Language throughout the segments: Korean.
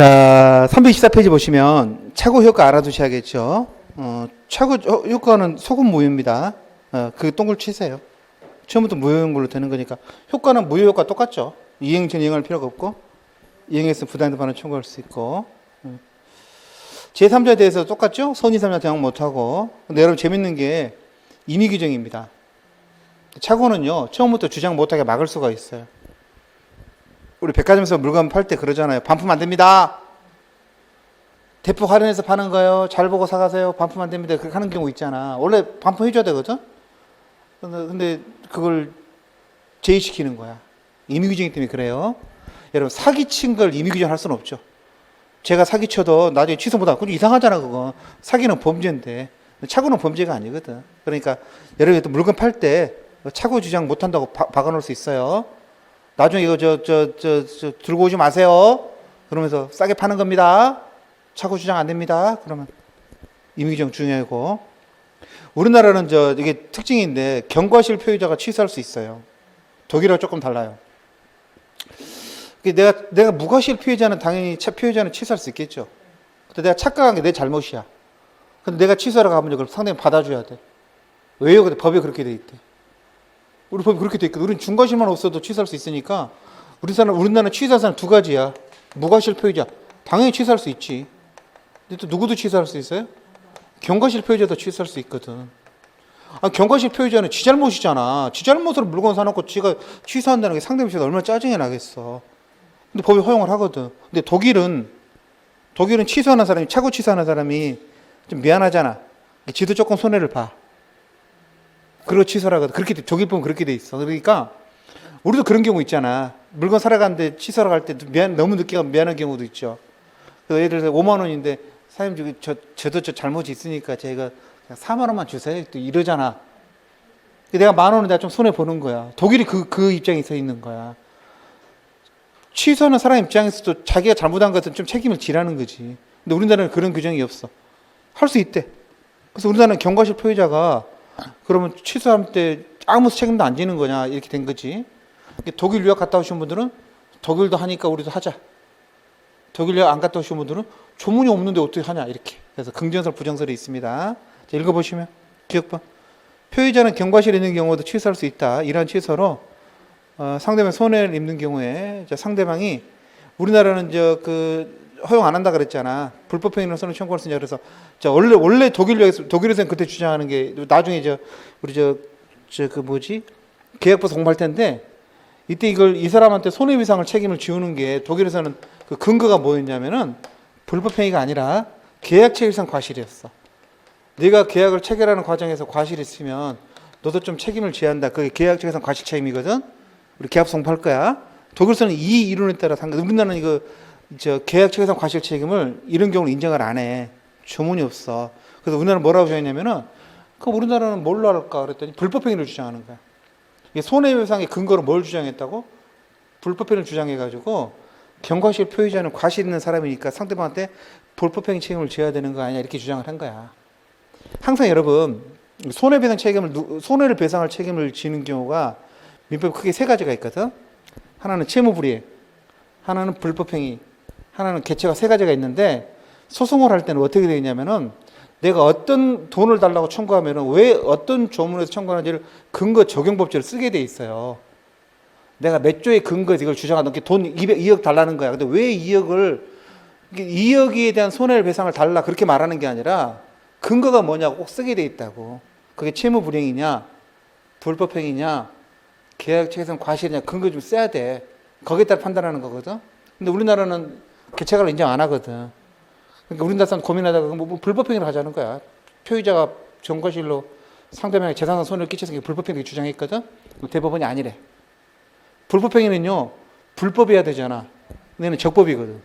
자, 324페이지 보시면 차고 효과 알아두셔야겠죠. 차고 효과는 소금 무효입니다. 그 동글 치세요. 처음부터 무효인 걸로 되는 거니까 효과는 무효 효과 똑같죠. 이행 전 이행할 필요가 없고 이행했으면 부당이득반을 청구할 수 있고 제3자에 대해서 똑같죠. 선의3자 대항 못하고. 근데 여러분 재밌는 게 임의 규정입니다. 차고는요 처음부터 주장 못하게 막을 수가 있어요. 우리 백화점에서 물건 팔 때 그러잖아요. 반품 안 됩니다. 대폭 할인해서 파는 거예요. 잘 보고 사가세요. 반품 안 됩니다. 그렇게 하는 경우 있잖아. 원래 반품해줘야 되거든. 근데 그걸 제의시키는 거야. 임의규정이기 때문에 그래요. 여러분 사기친 걸 임의규정할 수는 없죠. 제가 사기쳐도 나중에 취소 못하고 이상하잖아. 그거 사기는 범죄인데 차고는 범죄가 아니거든. 그러니까 여러분이 또 물건 팔 때 차고 주장 못한다고 박아놓을 수 있어요. 나중에 이거 들고 오지 마세요. 그러면서 싸게 파는 겁니다. 차고 주장 안 됩니다. 그러면 임의규정 중요하고. 우리나라는 이게 특징인데 경과실 표의자가 취소할 수 있어요. 독일하고 조금 달라요. 내가 무과실 피해자는 당연히 피해자는 취소할 수 있겠죠. 근데 내가 착각한 게 내 잘못이야. 근데 내가 취소하러 가면 그걸 상대방 받아줘야 돼. 왜요? 근데 법에 그렇게 돼 있대. 우리 법이 그렇게 돼 있거든. 우리는 중과실만 없어도 취소할 수 있으니까 우리나라는 취소할 사람 두 가지야. 무과실 피해자. 당연히 취소할 수 있지. 근데 또 누구도 취소할 수 있어요? 경과실 피해자도 취소할 수 있거든. 경과실 피해자는 지 잘못이잖아. 지 잘못으로 물건 사놓고 지가 취소한다는 게 상대방이 얼마나 짜증이 나겠어. 근데 법이 허용을 하거든. 근데 독일은 취소하는 사람이, 차고 취소하는 사람이 좀 미안하잖아. 지도 조금 손해를 봐. 그리고 취소를 하거든. 독일 보면 그렇게 돼 있어. 그러니까 우리도 그런 경우 있잖아. 물건 사러 가는데 취소하러 갈 때 너무 늦게 가면 미안한 경우도 있죠. 예를 들어서 5만 원인데 사장님 저도 잘못이 있으니까 제가 그냥 4만 원만 주세요. 또 이러잖아. 내가 만 원은 내가 좀 손해 보는 거야. 독일이 그 입장에 서 있는 거야. 취소하는 사람 입장에서도 자기가 잘못한 것은 좀 책임을 지라는 거지. 근데 우리나라는 그런 규정이 없어. 할 수 있대. 그래서 우리나라는 경과실 피해자가 그러면 취소할 때 아무 책임도 안 지는 거냐 이렇게 된 거지. 독일 유학 갔다 오신 분들은 독일도 하니까 우리도 하자. 독일 유학 안 갔다 오신 분들은 조문이 없는데 어떻게 하냐 이렇게. 그래서 긍정설 부정설이 있습니다. 자, 읽어보시면 기억번. 피해자는 경과실에 있는 경우도 취소할 수 있다. 이러한 취소로 상대방 손해를 입는 경우에 상대방이 우리나라는 허용 안 한다 그랬잖아. 불법행위로 손해 청구할 수 있냐 그래서 원래 독일에서는 그때 주장하는 게 나중에 우리 계약부서 공부할 텐데 이때 이 사람한테 손해배상을 책임을 지우는 게 독일에서는 그 근거가 뭐였냐면은 불법행위가 아니라 계약체결상 과실이었어. 네가 계약을 체결하는 과정에서 과실이 있으면 너도 좀 책임을 져야 한다. 그게 계약체결상 과실 책임이거든. 우리 계약서 공부할 거야. 독일에서는 이 이론에 따라 우리나라는 계약체결상 과실 책임을 이런 경우는 인정을 안 해. 조문이 없어. 그래서 우리나라는 뭐라고 주장했냐면은 그럼 우리나라는 뭘로 할까 그랬더니 불법행위를 주장하는 거야. 이게 손해배상의 근거로 뭘 주장했다고? 불법행위를 주장해가지고 경과실 표의자는 과실 있는 사람이니까 상대방한테 불법행위 책임을 져야 되는 거 아니야 이렇게 주장을 한 거야. 항상 여러분 손해를 배상할 책임을 지는 경우가 민법에 크게 세 가지가 있거든. 하나는 채무불이행, 하나는 불법행위, 하나는 개체가 세 가지가 있는데 소송을 할 때는 어떻게 되냐면은 내가 어떤 돈을 달라고 청구하면은 왜 어떤 조문에서 청구하는지를 근거 적용법칙을 쓰게 돼 있어요. 내가 몇 조의 근거에서 이걸 주장하던 게 돈 2억 달라는 거야. 근데 왜 2억에 대한 손해를 배상을 달라 그렇게 말하는 게 아니라 근거가 뭐냐고 꼭 쓰게 돼 있다고. 그게 채무불이행이냐, 불법행위냐, 계약체결상 과실이냐 근거 좀 써야 돼. 거기에 따라 판단하는 거거든. 근데 우리나라는 개체가를 인정 안 하거든. 그러니까 우리나라 사람 고민하다가 뭐 불법행위를 하자는 거야. 표의자가 경과실로 상대방의 재산상 손해를 끼쳐서 불법행위 주장했거든. 대법원이 아니래. 불법행위는요 불법이어야 되잖아. 근데 얘는 적법이거든.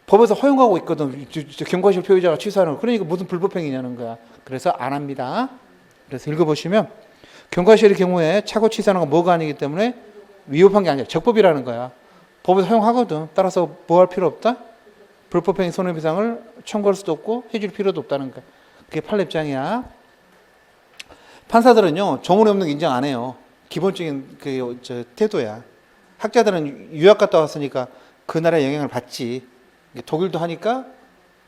법에서 허용하고 있거든. 경과실 표의자가 취소하는 거. 그러니까 무슨 불법행위냐는 거야. 그래서 안 합니다. 그래서 읽어보시면 경과실의 경우에 차고 취소하는 건 뭐가 아니기 때문에 위법한 게 아니라 적법이라는 거야. 법에서 허용하거든. 따라서 뭐 할 필요 없다? 불법행위 손해배상을 청구할 수도 없고 해줄 필요도 없다는 거야. 그게 판례입장이야. 판사들은요 조문이 없는 거 인정 안 해요. 기본적인 태도야. 학자들은 유학 갔다 왔으니까 그 나라의 영향을 받지. 이게 독일도 하니까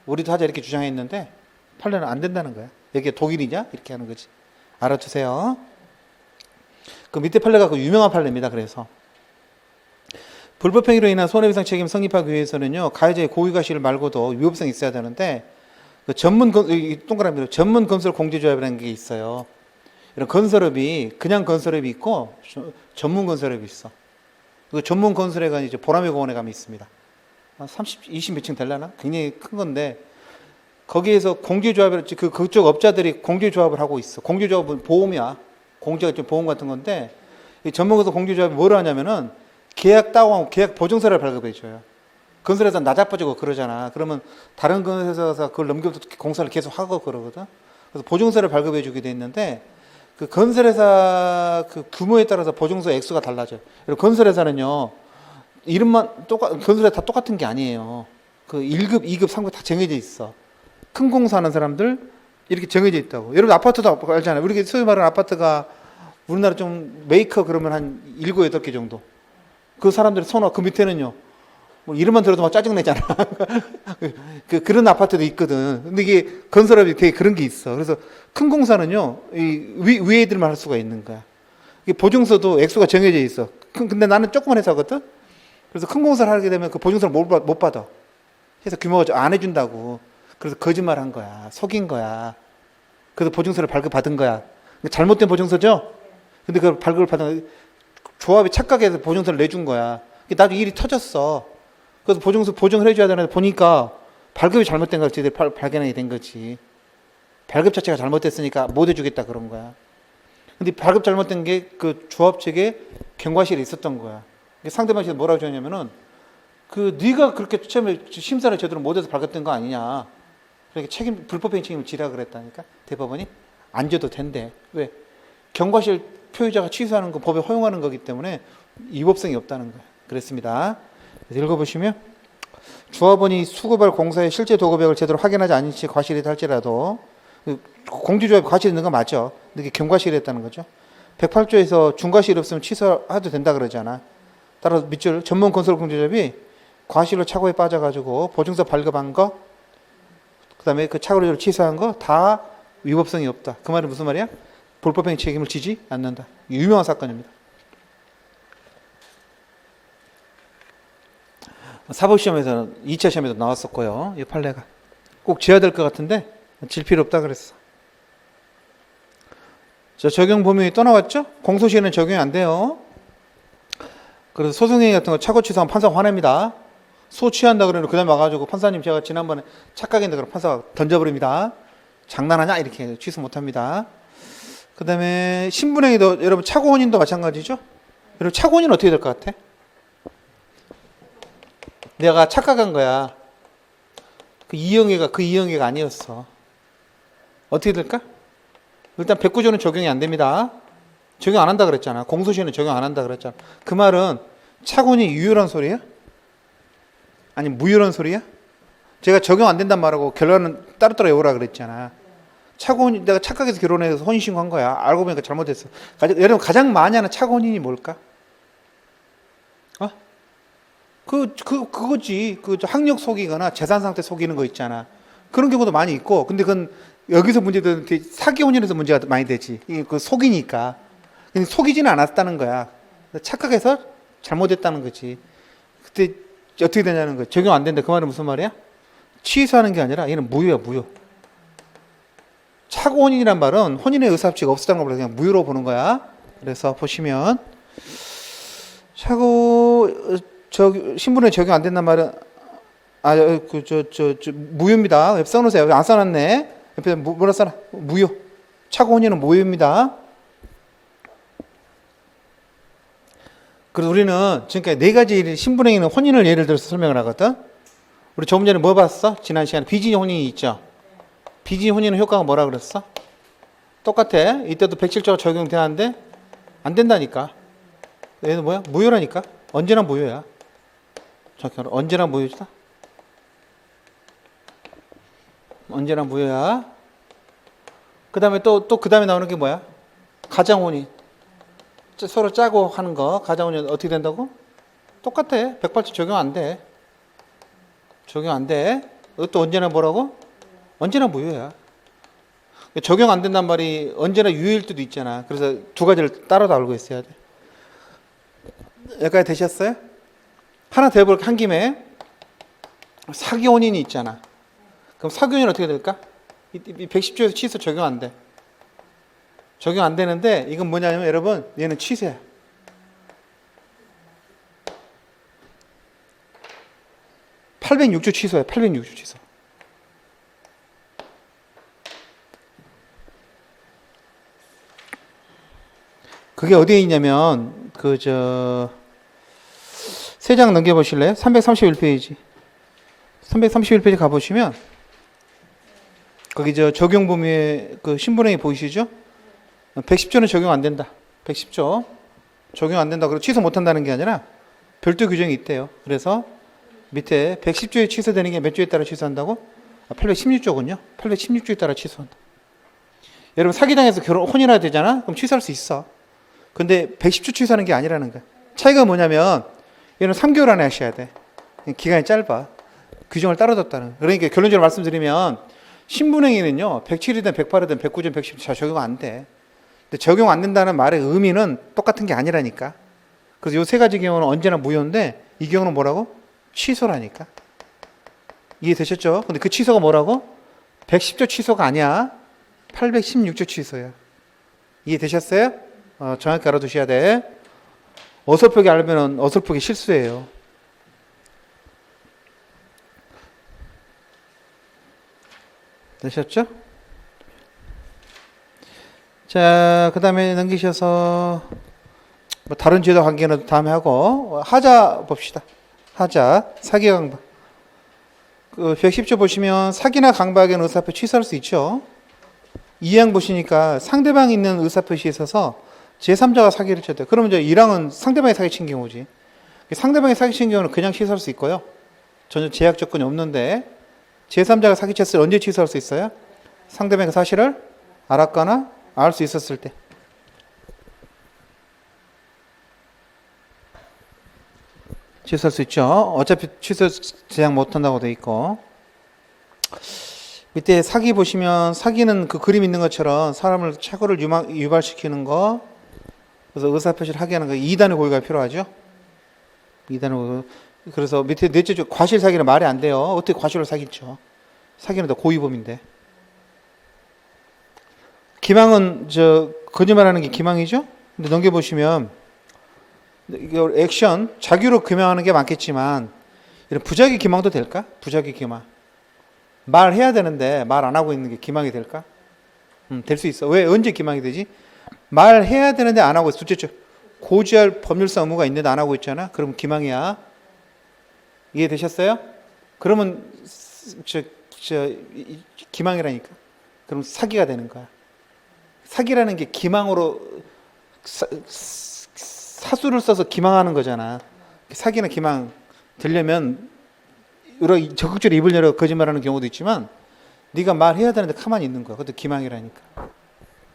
우리도 하자 이렇게 주장했는데 판례는 안 된다는 거야. 여기가 독일이냐? 이렇게 하는 거지. 알아두세요. 그 밑에 판례가 그 유명한 판례입니다. 그래서 불법행위로 인한 손해배상 책임 성립하기 위해서는요, 가해자의 고의과실 말고도 위법성이 있어야 되는데, 그 동그라미로 전문 건설 공제조합이라는 게 있어요. 이런 건설업이 그냥 건설업이 있고 전문 건설업이 있어. 그 전문 건설회가 이제 보라매 공원에 가면 있습니다. 20 몇 층 되려나? 굉장히 큰 건데 거기에서 공제조합을 그쪽 업자들이 공제조합을 하고 있어. 공제조합은 보험이야. 공제가 좀 보험 같은 건데 이 전문 건설 공제조합이 뭘 하냐면은 계약 따오하고 계약 보증서를 발급해 줘요. 건설회사 나자빠지고 그러잖아. 그러면 다른 건설회사가 그걸 넘겨도 공사를 계속 하고 그러거든. 그래서 보증서를 발급해 주게 돼 있는데 그 건설회사 그 규모에 따라서 보증서 액수가 달라져요. 그리고 건설회사는요, 이름만 건설회사 다 똑같은 게 아니에요. 그 1급, 2급, 3급 다 정해져 있어. 큰 공사하는 사람들 이렇게 정해져 있다고. 여러분 아파트도 알잖아요. 우리 소위 말하는 아파트가 우리나라 좀 메이커 그러면 한 7, 8개 정도. 그 사람들의 그 밑에는요, 뭐 이름만 들어도 막 짜증내잖아. 그런 아파트도 있거든. 근데 이게 건설업이 되게 그런 게 있어. 그래서 큰 공사는요, 위에 애들만 할 수가 있는 거야. 이게 보증서도 액수가 정해져 있어. 근데 나는 조그만 회사거든? 그래서 큰 공사를 하게 되면 그 보증서를 못 받아. 해서 규모가 안 해준다고. 그래서 거짓말 한 거야. 속인 거야. 그래서 보증서를 발급받은 거야. 잘못된 보증서죠? 근데 그걸 발급을 받은 조합이 착각해서 보증서를 내준 거야. 나중에 일이 터졌어. 그래서 보증을 해줘야 되는데 보니까 발급이 잘못된 걸 저희들이 발견하게 된 거지. 발급 자체가 잘못됐으니까 못 해주겠다 그런 거야. 근데 발급 잘못된 게 그 조합 측에 경과실에 있었던 거야. 상대방이 뭐라고 하냐면은 네가 그렇게 처음에 심사를 제대로 못해서 발급된 거 아니냐. 그러니까 불법행위 책임을 지라 그랬다니까. 대법원이 안 줘도 된대. 왜? 경과실 표의자가 취소하는 거 법에 허용하는 거기 때문에 위법성이 없다는 거야. 그랬습니다. 읽어보시면 조합원이 수급할 공사의 실제 도급액을 제대로 확인하지 않은 채 과실이다 할지라도 공제조합이 과실이 있는 거 맞죠. 근데 이게 경과실이 했다는 거죠. 108조에서 중과실이 없으면 취소해도 된다 그러잖아. 따라서 밑줄 전문 건설 공제조합이 과실로 착오에 빠져가지고 보증서 발급한 거, 그 다음에 그 착오를 취소한 거 다 위법성이 없다. 그 말은 무슨 말이야? 불법행위 책임을 지지 않는다. 유명한 사건입니다. 사법시험에서는 2차 시험에도 나왔었고요. 이 판례가 꼭 지어야 될 것 같은데 질 필요 없다 그랬어. 자, 적용 범위 또 나왔죠? 공소시효는 적용이 안 돼요. 그래서 소송행위 같은 거 착오 취소하면 판사가 화냅니다. 소 취한다 그러면 그 다음에 와가지고 판사님 제가 지난번에 착각했는데 그럼 판사가 던져버립니다. 장난하냐? 이렇게 취소 못합니다. 그 다음에 신분행위도 여러분 착오혼인도 마찬가지죠? 여러분 착오혼인은 어떻게 될 것 같아? 내가 착각한 거야. 그 이영애가 아니었어. 어떻게 될까? 일단 109조는 적용이 안 됩니다. 적용 안 한다 그랬잖아. 공소시효는 적용 안 한다 그랬잖아. 그 말은 착오혼이 유효란 소리야? 아니 무효란 소리야? 제가 적용 안 된단 말하고 결론은 따로따로 외우라 그랬잖아. 착오혼인, 내가 착각해서 결혼해서 혼인신고한 거야. 알고 보니까 잘못했어. 여러분 가장 많이 하는 착오혼인이 뭘까? 그거지. 학력 속이거나 재산 상태 속이는 거 있잖아. 그런 경우도 많이 있고, 근데 그건 여기서 문제는 사기 혼인에서 문제가 많이 되지. 그 속이니까. 근데 속이지는 않았다는 거야. 착각해서 잘못했다는 거지. 그때 어떻게 되냐는 거야. 적용 안 된다. 그 말은 무슨 말이야? 취소하는 게 아니라 얘는 무효야, 무효. 착오 혼인이란 말은 혼인의 의사합치가 없었다는 것보다 그냥 무효로 보는 거야. 그래서 보시면 신분에 적용 안 된단 말은 무효입니다. 옆에 써놓으세요. 안 써놨네. 옆에 뭐라 써놔? 무효. 착오 혼인은 무효입니다. 그래서 우리는 지금까지 4가지 신분행위는 혼인을 예를 들어서 설명을 하거든. 우리 조금 전에 뭐 봤어? 지난 시간에 비진이 혼인이 있죠. 비진이 혼인의 효과가 뭐라 그랬어? 똑같아. 이때도 107조가 적용되는데 안 된다니까. 얘는 뭐야? 무효라니까. 언제나 무효야. 언제나 무효다. 언제나 무효야. 그 다음에 또 그 다음에 나오는 게 뭐야? 가장혼인. 서로 짜고 하는 거. 가장혼인 어떻게 된다고? 똑같아. 108조 적용 안 돼. 적용 안 돼. 이것도 언제나 뭐라고? 언제나 무효야. 적용 안 된단 말이 언제나 유효일 때도 있잖아. 그래서 두 가지를 따로도 알고 있어야 돼. 여기까지 되셨어요? 하나 더 해볼게. 한 김에 사기 원인이 있잖아. 그럼 사기 원인은 어떻게 될까? 이 110조에서 취소 적용 안 돼. 적용 안 되는데 이건 뭐냐면 여러분 얘는 취소야. 806조 취소야. 806조 취소. 그게 어디에 있냐면 세 장 넘겨보실래요? 331페이지. 331페이지 가보시면 거기 적용 범위에 그 신분행위 보이시죠? 110조는 적용 안 된다. 110조 적용 안 된다. 그리고 취소 못 한다는 게 아니라 별도 규정이 있대요. 그래서 밑에 110조에 취소되는 게 몇 조에 따라 취소한다고? 816조군요. 816조에 따라 취소한다. 여러분 사기당해서 혼인해야 되잖아? 그럼 취소할 수 있어. 근데 110조 취소하는 게 아니라는 거야. 차이가 뭐냐면 얘는 3개월 안에 하셔야 돼. 기간이 짧아. 규정을 따로 뒀다는. 그러니까 결론적으로 말씀드리면 신분행위는요 107이든 108이든 109든 110든 다 적용 안 돼. 근데 적용 안 된다는 말의 의미는 똑같은 게 아니라니까. 그래서 이 세 가지 경우는 언제나 무효인데 이 경우는 뭐라고? 취소라니까. 이해되셨죠? 근데 그 취소가 뭐라고? 110조 취소가 아니야. 816조 취소야. 이해되셨어요? 정확히 알아두셔야 돼. 어설프게 알면 어설프게 실수예요. 되셨죠? 자, 그 다음에 넘기셔서 뭐 다른 죄도 관계는 다음에 하고 하자 봅시다. 하자 사기 강박. 그 110조 보시면 사기나 강박에는 의사표시 취소할 수 있죠. 2항 보시니까 상대방이 있는 의사표시에 있어서 제3자가 사기를 쳤대. 그러면 이제 1항은 상대방이 사기친 경우지. 상대방이 사기친 경우는 그냥 취소할 수 있고요. 전혀 제약 조건이 없는데 제3자가 사기쳤을 때 언제 취소할 수 있어요? 상대방이 그 사실을 알았거나 알 수 있었을 때. 취소할 수 있죠. 어차피 취소 제약 못한다고 돼 있고. 밑에 사기 보시면 사기는 그 그림 있는 것처럼 사람을 착오를 유발시키는 거, 그래서 의사표시를 하게 하는 거 2단의 고의가 필요하죠. 2단의 고의. 그래서 밑에 넷째 주 과실 사기는 말이 안 돼요. 어떻게 과실로 사기죠? 사기는 더 고의범인데. 기망은 거짓말하는 게 기망이죠. 근데 넘겨보시면 이거 액션 자기로 기망하는 게 많겠지만 이런 부작위 기망도 될까? 부작위 기망. 말해야 되는데 말 안 하고 있는 게 기망이 될까? 될 수 있어. 왜 언제 기망이 되지? 말해야 되는데 안 하고 있어. 둘째, 고지할 법률상 의무가 있는데 안 하고 있잖아. 그러면 기망이야. 이해되셨어요? 그러면 기망이라니까. 그럼 사기가 되는 거야. 사기라는 게 기망으로 사수를 써서 기망하는 거잖아. 사기나 기망 되려면 여러 적극적으로 입을 열어 거짓말하는 경우도 있지만 네가 말해야 되는데 가만히 있는 거야. 그것도 기망이라니까.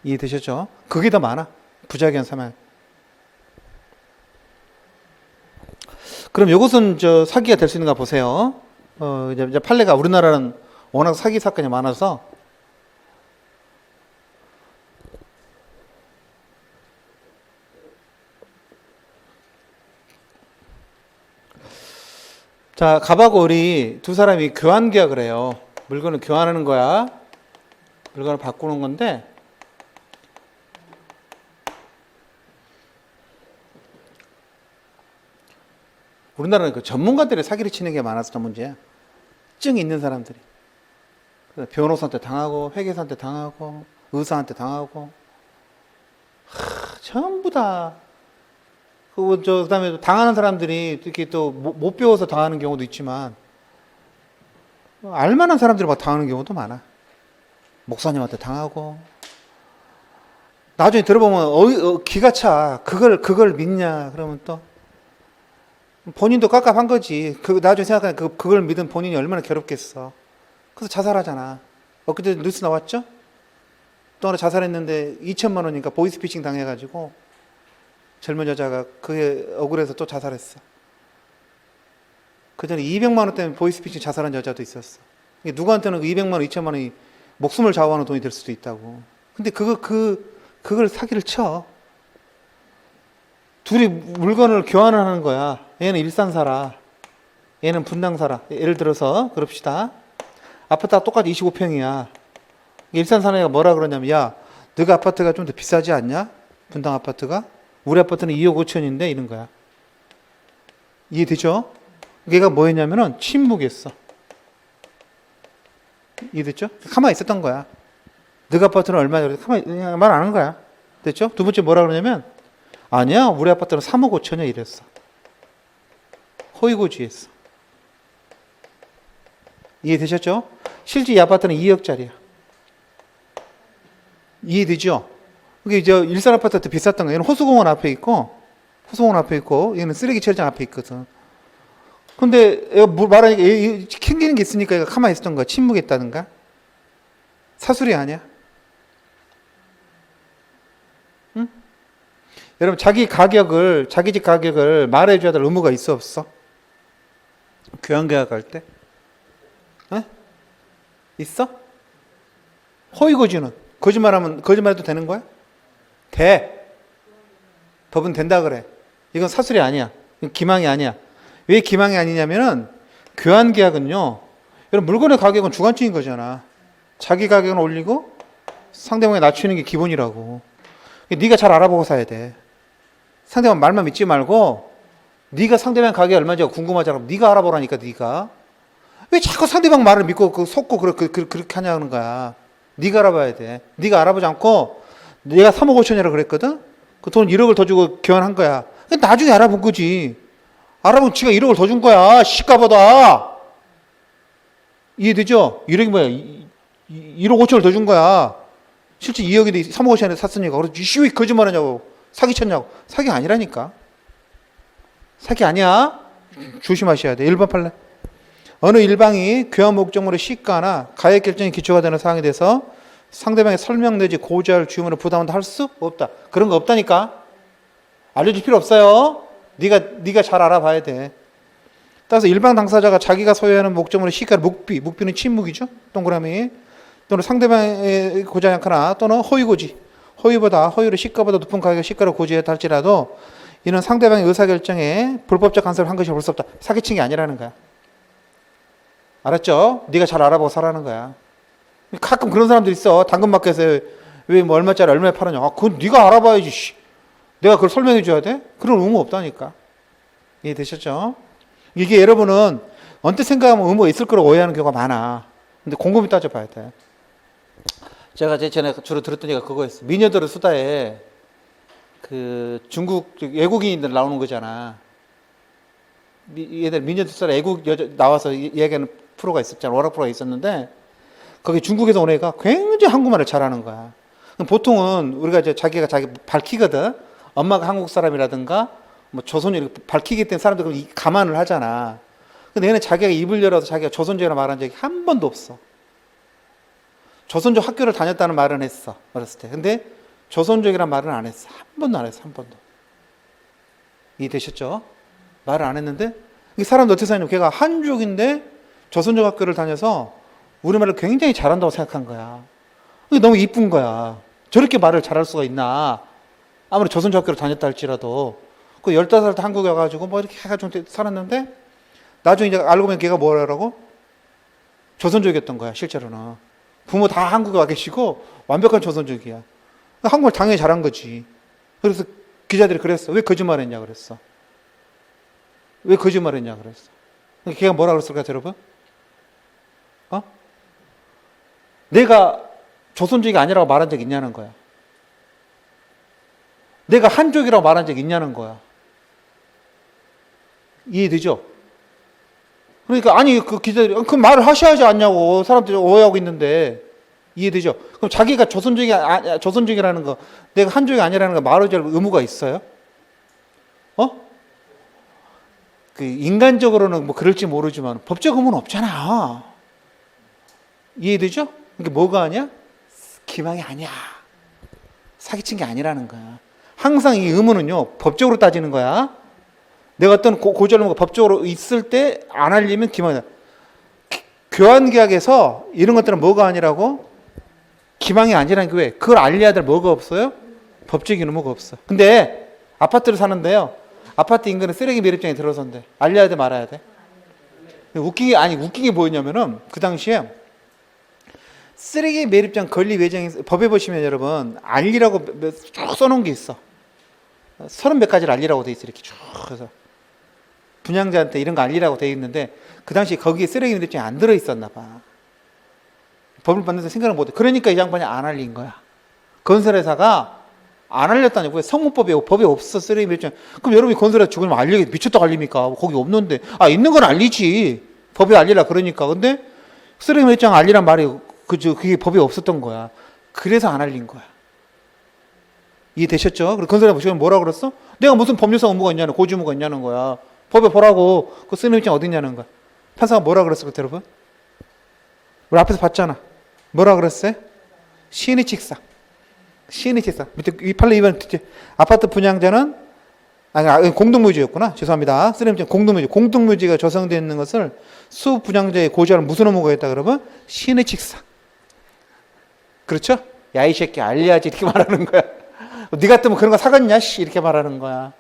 이해되셨죠? 그게 더 많아. 부작용 사망. 그럼 이것은 사기가 될 수 있는가 보세요. 이제 판례가 우리나라는 워낙 사기 사건이 많아서 자, 갑하고 을이 두 사람이 교환 계약을 해요. 물건을 교환하는 거야. 물건을 바꾸는 건데 우리나라는 그 전문가들이 사기를 치는 게 많아서 문제야. 증이 있는 사람들이. 변호사한테 당하고 회계사한테 당하고 의사한테 당하고 전부 다. 그다음에 당하는 사람들이 이렇게 또 못 배워서 당하는 경우도 있지만 알만한 사람들이 막 당하는 경우도 많아. 목사님한테 당하고 나중에 들어보면 기가 차. 그걸 믿냐? 그러면 또 본인도 깝깝한 거지. 나중에 생각하면 그걸 믿은 본인이 얼마나 괴롭겠어. 그래서 자살하잖아. 엊그제 뉴스 나왔죠? 또 하나 자살했는데 2천만 원인가 보이스피싱 당해가지고 젊은 여자가 그게 억울해서 또 자살했어. 그전에 200만 원 때문에 보이스피싱 자살한 여자도 있었어. 누구한테는 그 200만 원, 2천만 원이 목숨을 좌우하는 돈이 될 수도 있다고. 근데 그걸 사기를 쳐. 둘이 물건을 교환을 하는 거야. 얘는 일산 살아. 얘는 분당 살아. 예를 들어서 그럽시다. 아파트가 똑같이 25평이야. 일산 사는 애가 뭐라 그러냐면, 야, 너가 아파트가 좀 더 비싸지 않냐? 분당 아파트가? 우리 아파트는 2억 5천인데? 이런 거야. 이해되죠? 얘가 뭐 했냐면은 침묵했어. 이해됐죠? 가만히 있었던 거야. 너가 아파트는 얼마냐? 가만히 말 안 한 거야. 됐죠? 두 번째 뭐라 그러냐면, 아니야, 우리 아파트는 3억 5천이야. 이랬어. 허위고지했어. 이해되셨죠? 실제 이 아파트는 2억짜리야. 이해되죠? 그게 이제 일산 아파트 때 비쌌던 거. 얘는 호수공원 앞에 있고, 얘는 쓰레기 처리장 앞에 있거든. 근데 얘가 말하니까 캥기는 게 있으니까 얘가 가만히 있었던 거야. 침묵했다든가. 사술이 아니야. 응? 여러분, 자기 집 가격을 말해줘야 될 의무가 있어, 없어? 교환계약할 때? 에? 있어? 허위고지는? 거짓말해도 되는 거야? 돼. 법은 된다 그래. 이건 사술이 아니야. 이건 기망이 아니야. 왜 기망이 아니냐면은, 교환계약은요, 여러분, 물건의 가격은 주관적인 거잖아. 자기 가격은 올리고, 상대방이 낮추는 게 기본이라고. 네가 잘 알아보고 사야 돼. 상대방 말만 믿지 말고, 네가 상대방 가격이 얼마인지 궁금하잖아. 네가 알아보라니까, 네가. 왜 자꾸 상대방 말을 믿고 속고 그렇게 하냐는 거야. 네가 알아봐야 돼. 네가 알아보지 않고 내가 3억 5천이라고 그랬거든. 그 돈 1억을 더 주고 교환한 거야. 나중에 알아본 거지. 알아보면 지가 1억을 더 준 거야. 시가보다. 이해되죠? 1억이 뭐야? 1억 5천을 더 준 거야. 실제 2억인데 3억 5천에 샀으니까. 그래서 왜 거짓말하냐고. 사기쳤냐고. 사기 아니라니까. 사기 아니야. 조심하셔야 돼. 1번 판례. 어느 일방이 교환 목적물의 시가나 가액 결정이 기초가 되는 사항에 대해서 상대방의 설명 내지 고지할 주문을 부담한다 할 수 없다. 그런 거 없다니까. 알려줄 필요 없어요. 네가 잘 알아봐야 돼. 따라서 일방 당사자가 자기가 소유하는 목적물의 시가를 묵비는 침묵이죠. 동그라미. 또는 상대방의 고지하지 않거나 또는 허위를 시가보다 높은 가격의 시가를 고지했다 할지라도 이는 상대방의 의사결정에 불법적 간섭을 한 것이 볼 수 없다. 사기친 게 아니라는 거야. 알았죠? 네가 잘 알아보고 사라는 거야. 가끔 그런 사람들 있어. 당근마켓에 왜 뭐 얼마짜리 얼마에 팔았냐. 그건 네가 알아봐야지. 내가 그걸 설명해 줘야 돼? 그런 의무 없다니까. 이해되셨죠? 이게 여러분은 언뜻 생각하면 의무가 있을 거라고 오해하는 경우가 많아. 근데 곰곰이 따져봐야 돼. 제가 전에 주로 들었던 얘기가 그거였어. 미녀들의 수다에 그 중국 외국인들 나오는 거잖아. 얘들 미녀들 수다 외국 여자 나와서 얘기하는 프로가 있었잖아. 워낙 프로가 있었는데 거기 중국에서 온 애가 굉장히 한국말을 잘하는 거야. 보통은 우리가 이제 자기 밝히거든. 엄마가 한국 사람이라든가 뭐 조선이 밝히기 때문에 사람들이 감안을 하잖아. 근데 얘는 자기가 입을 열어서 자기가 조선족이라 말한 적이 한 번도 없어. 조선족 학교를 다녔다는 말은 했어. 어렸을 때. 근데 조선족이란 말은 안 했어. 한 번도 안 했어. 한 번도. 이해되셨죠? 말을 안 했는데 이 사람도 어떻게 생각하냐면 걔가 한족인데 조선족 학교를 다녀서 우리말을 굉장히 잘한다고 생각한 거야. 그게 너무 이쁜 거야. 저렇게 말을 잘할 수가 있나. 아무리 조선족 학교를 다녔다 할지라도 그 15살 때 한국에 와가지고 뭐 이렇게 해가지고 살았는데 나중에 이제 알고 보면 걔가 뭐라고? 조선족이었던 거야. 실제로는. 부모 다 한국에 와 계시고 완벽한 조선족이야. 한국말 당연히 잘한 거지. 그래서 기자들이 그랬어. 왜 거짓말했냐 그랬어. 왜 거짓말했냐 그랬어. 걔가 뭐라 그랬을까 여러분? 내가 조선족이 아니라고 말한 적 있냐는 거야. 내가 한족이라고 말한 적 있냐는 거야. 이해되죠? 그러니까 아니 그 기자들이 그 말을 하셔야지 않냐고 사람들이 오해하고 있는데 이해되죠? 그럼 자기가 조선족이라는 거 내가 한족이 아니라는 거 말해줄 의무가 있어요? 그 인간적으로는 뭐 그럴지 모르지만 법적 의무는 없잖아. 이해되죠? 그러니까 뭐가 아니야? 기망이 아니야. 사기친 게 아니라는 거야. 항상 이 의무는요 법적으로 따지는 거야. 내가 어떤 고절무가 법적으로 있을 때 안 알리면 기망이다. 교환계약에서 이런 것들은 뭐가 아니라고? 기망이 아니라는 게 왜? 그걸 알려야 될 뭐가 없어요? 법적인 의무가 없어. 근데 아파트를 사는데요. 아파트 인근에 쓰레기 매립장이 들어선대. 알려야 돼, 말아야 돼? 웃긴 게 뭐였냐면은 그 당시에 쓰레기 매립장 권리 외정이 법에 보시면 여러분 알리라고 쭉 써놓은 게 있어. 30몇 가지를 알리라고 돼 있어. 이렇게 쭉 해서 분양자한테 이런 거 알리라고 돼 있는데 그 당시 거기에 쓰레기 매립장이 안 들어 있었나 봐. 법을 받는데 생각을 못해. 그러니까 이 장반이 안 알린 거야. 건설회사가 안 알렸다니고. 성문법에 법에 없어 쓰레기 매립장. 그럼 여러분이 건설회사 죽으면 알리게 미쳤다고 알립니까? 거기 없는데. 있는 건 알리지. 법에 알리라 그러니까. 근데 쓰레기 매립장 알리란 말이 그게 법에 없었던 거야. 그래서 안 알린 거야. 이해되셨죠? 그리고 건설회사 보시면 뭐라 그랬어? 내가 무슨 법률상 의무가 있냐는, 고지의무가 있냐는 거야. 법에 보라고. 그 쓰레기 매립장 어디 있냐는 거야. 판사가 뭐라 그랬어, 그때 여러분? 우리 앞에서 봤잖아. 뭐라 그랬어요? 시인의 직상. 시인의 직상. 밑에 이 판례 2번 아파트 분양자는 공동묘지였구나. 죄송합니다. 쓰레기 공동묘지. 공동묘지가 조성되어 있는 것을 수분양자의 고지하는 무슨 의무가 있다 그러면 시인의 직상. 그렇죠? 야, 이 새끼 알려야지 이렇게 말하는 거야. 네 같으면 그런 거 사겠냐? 씨 이렇게 말하는 거야.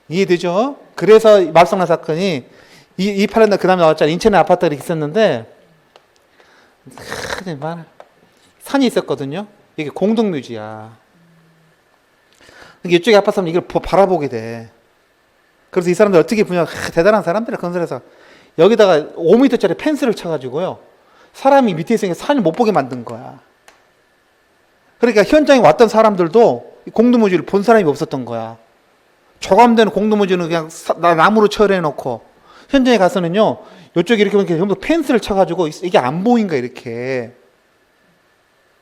이해되죠? 그래서 말썽난 사건이 이 판례 그 다음에 나왔잖아. 인천에 아파트가 이렇게 있었는데 산이 있었거든요. 이게 공동묘지야. 이쪽에 아파트 사람은 이걸 바라보게 돼. 그래서 이 사람들 어떻게 보냐. 대단한 사람들이야. 건설해서 여기다가 5m짜리 펜스를 쳐가지고요. 사람이 밑에 있으니까 산을 못 보게 만든 거야. 그러니까 현장에 왔던 사람들도 공동묘지를 본 사람이 없었던 거야. 조감되는 공동묘지는 그냥 나무로 처리해놓고 현장에 가서는요. 이쪽에 이렇게 전부 펜스를 쳐가지고 이게 안 보인 거야. 이렇게.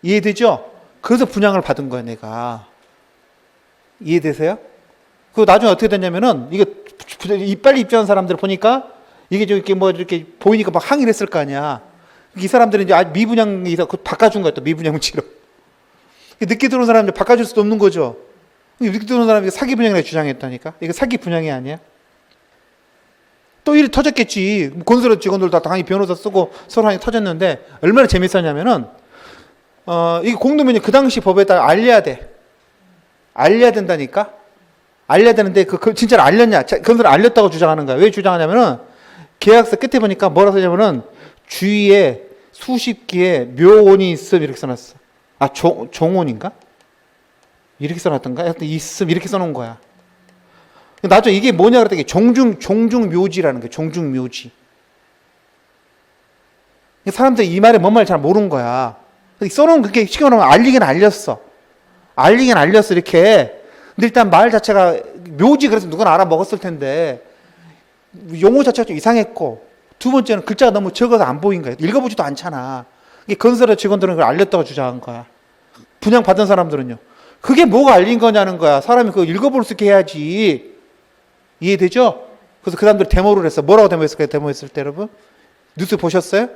이해되죠? 그래서 분양을 받은 거야 내가. 이해되세요? 그리고 나중에 어떻게 됐냐면은 이게 빨리 입주한 사람들 보니까 이게 좀 이렇게 뭐 이렇게 보이니까 막 항의를 했을 거 아니야. 이 사람들은 이제 미분양에서 바꿔준 거야. 또 미분양치로. 늦게 들어온 사람들 바꿔줄 수도 없는 거죠. 늦게 들어온 사람이 사기 분양이라고 주장했다니까. 이거 사기 분양이 아니야. 또 일이 터졌겠지. 건설업 직원들 다 당연히 변호사 쓰고 서로 항의 터졌는데 얼마나 재밌었냐면은 이게 공동묘지 그 당시 법에 따라 알려야 돼. 알려야 된다니까. 알려야 되는데 그 진짜로 알렸냐? 건설 알렸다고 주장하는 거야. 왜 주장하냐면은 계약서 끝에 보니까 뭐라 써냐면은 주위에 수십 개의 묘원이 있음 이렇게 써놨어. 종원인가? 이렇게 써놨던가? 하여튼 있음 이렇게 써놓은 거야. 나중에 이게 뭐냐 그랬더니 종중묘지라는 거야. 종중묘지. 사람들이 이 말이 뭔 말인지 잘 모르는 거야. 써놓은 그게 쉽게 말하면 알리긴 알렸어. 알리긴 알렸어 이렇게. 근데 일단 말 자체가 묘지 그래서 누구나 알아먹었을 텐데 용어 자체가 좀 이상했고 두 번째는 글자가 너무 적어서 안 보인 거야. 읽어보지도 않잖아. 이게 건설의 직원들은 그걸 알렸다고 주장한 거야. 분양 받은 사람들은요. 그게 뭐가 알린 거냐는 거야. 사람이 그거 읽어볼 수 있게 해야지. 이해되죠? 그래서 그 사람들이 데모를 했어. 뭐라고 데모했을까요? 데모했을 때 여러분? 뉴스 보셨어요?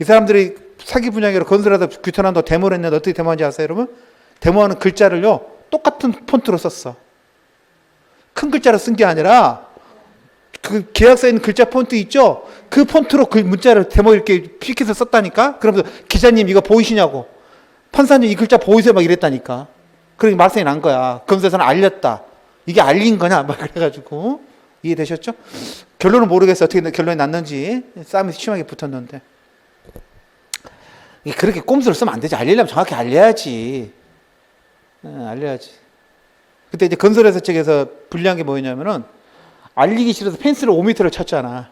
이 사람들이 사기 분양으로 건설하다 규탄한다고 데모를 했는데 어떻게 데모하는지 아세요 여러분? 데모하는 글자를요. 똑같은 폰트로 썼어. 큰 글자로 쓴 게 아니라 그 계약서에 있는 글자 폰트 있죠? 그 폰트로 그 문자를 데모 이렇게 픽해서 썼다니까? 그러면서 기자님 이거 보이시냐고. 판사님 이 글자 보이세요? 막 이랬다니까. 그러니 말썽이 난 거야. 검사에서는 알렸다. 이게 알린 거냐? 막 그래가지고. 이해되셨죠? 결론은 모르겠어요. 어떻게 결론이 났는지. 싸움이 심하게 붙었는데. 그렇게 꼼수를 쓰면 안 되지. 알리려면 정확히 알려야지. 알려야지. 그때 이제 건설회사 측에서 불리한 게 뭐였냐면은 알리기 싫어서 펜스를 5m를 쳤잖아.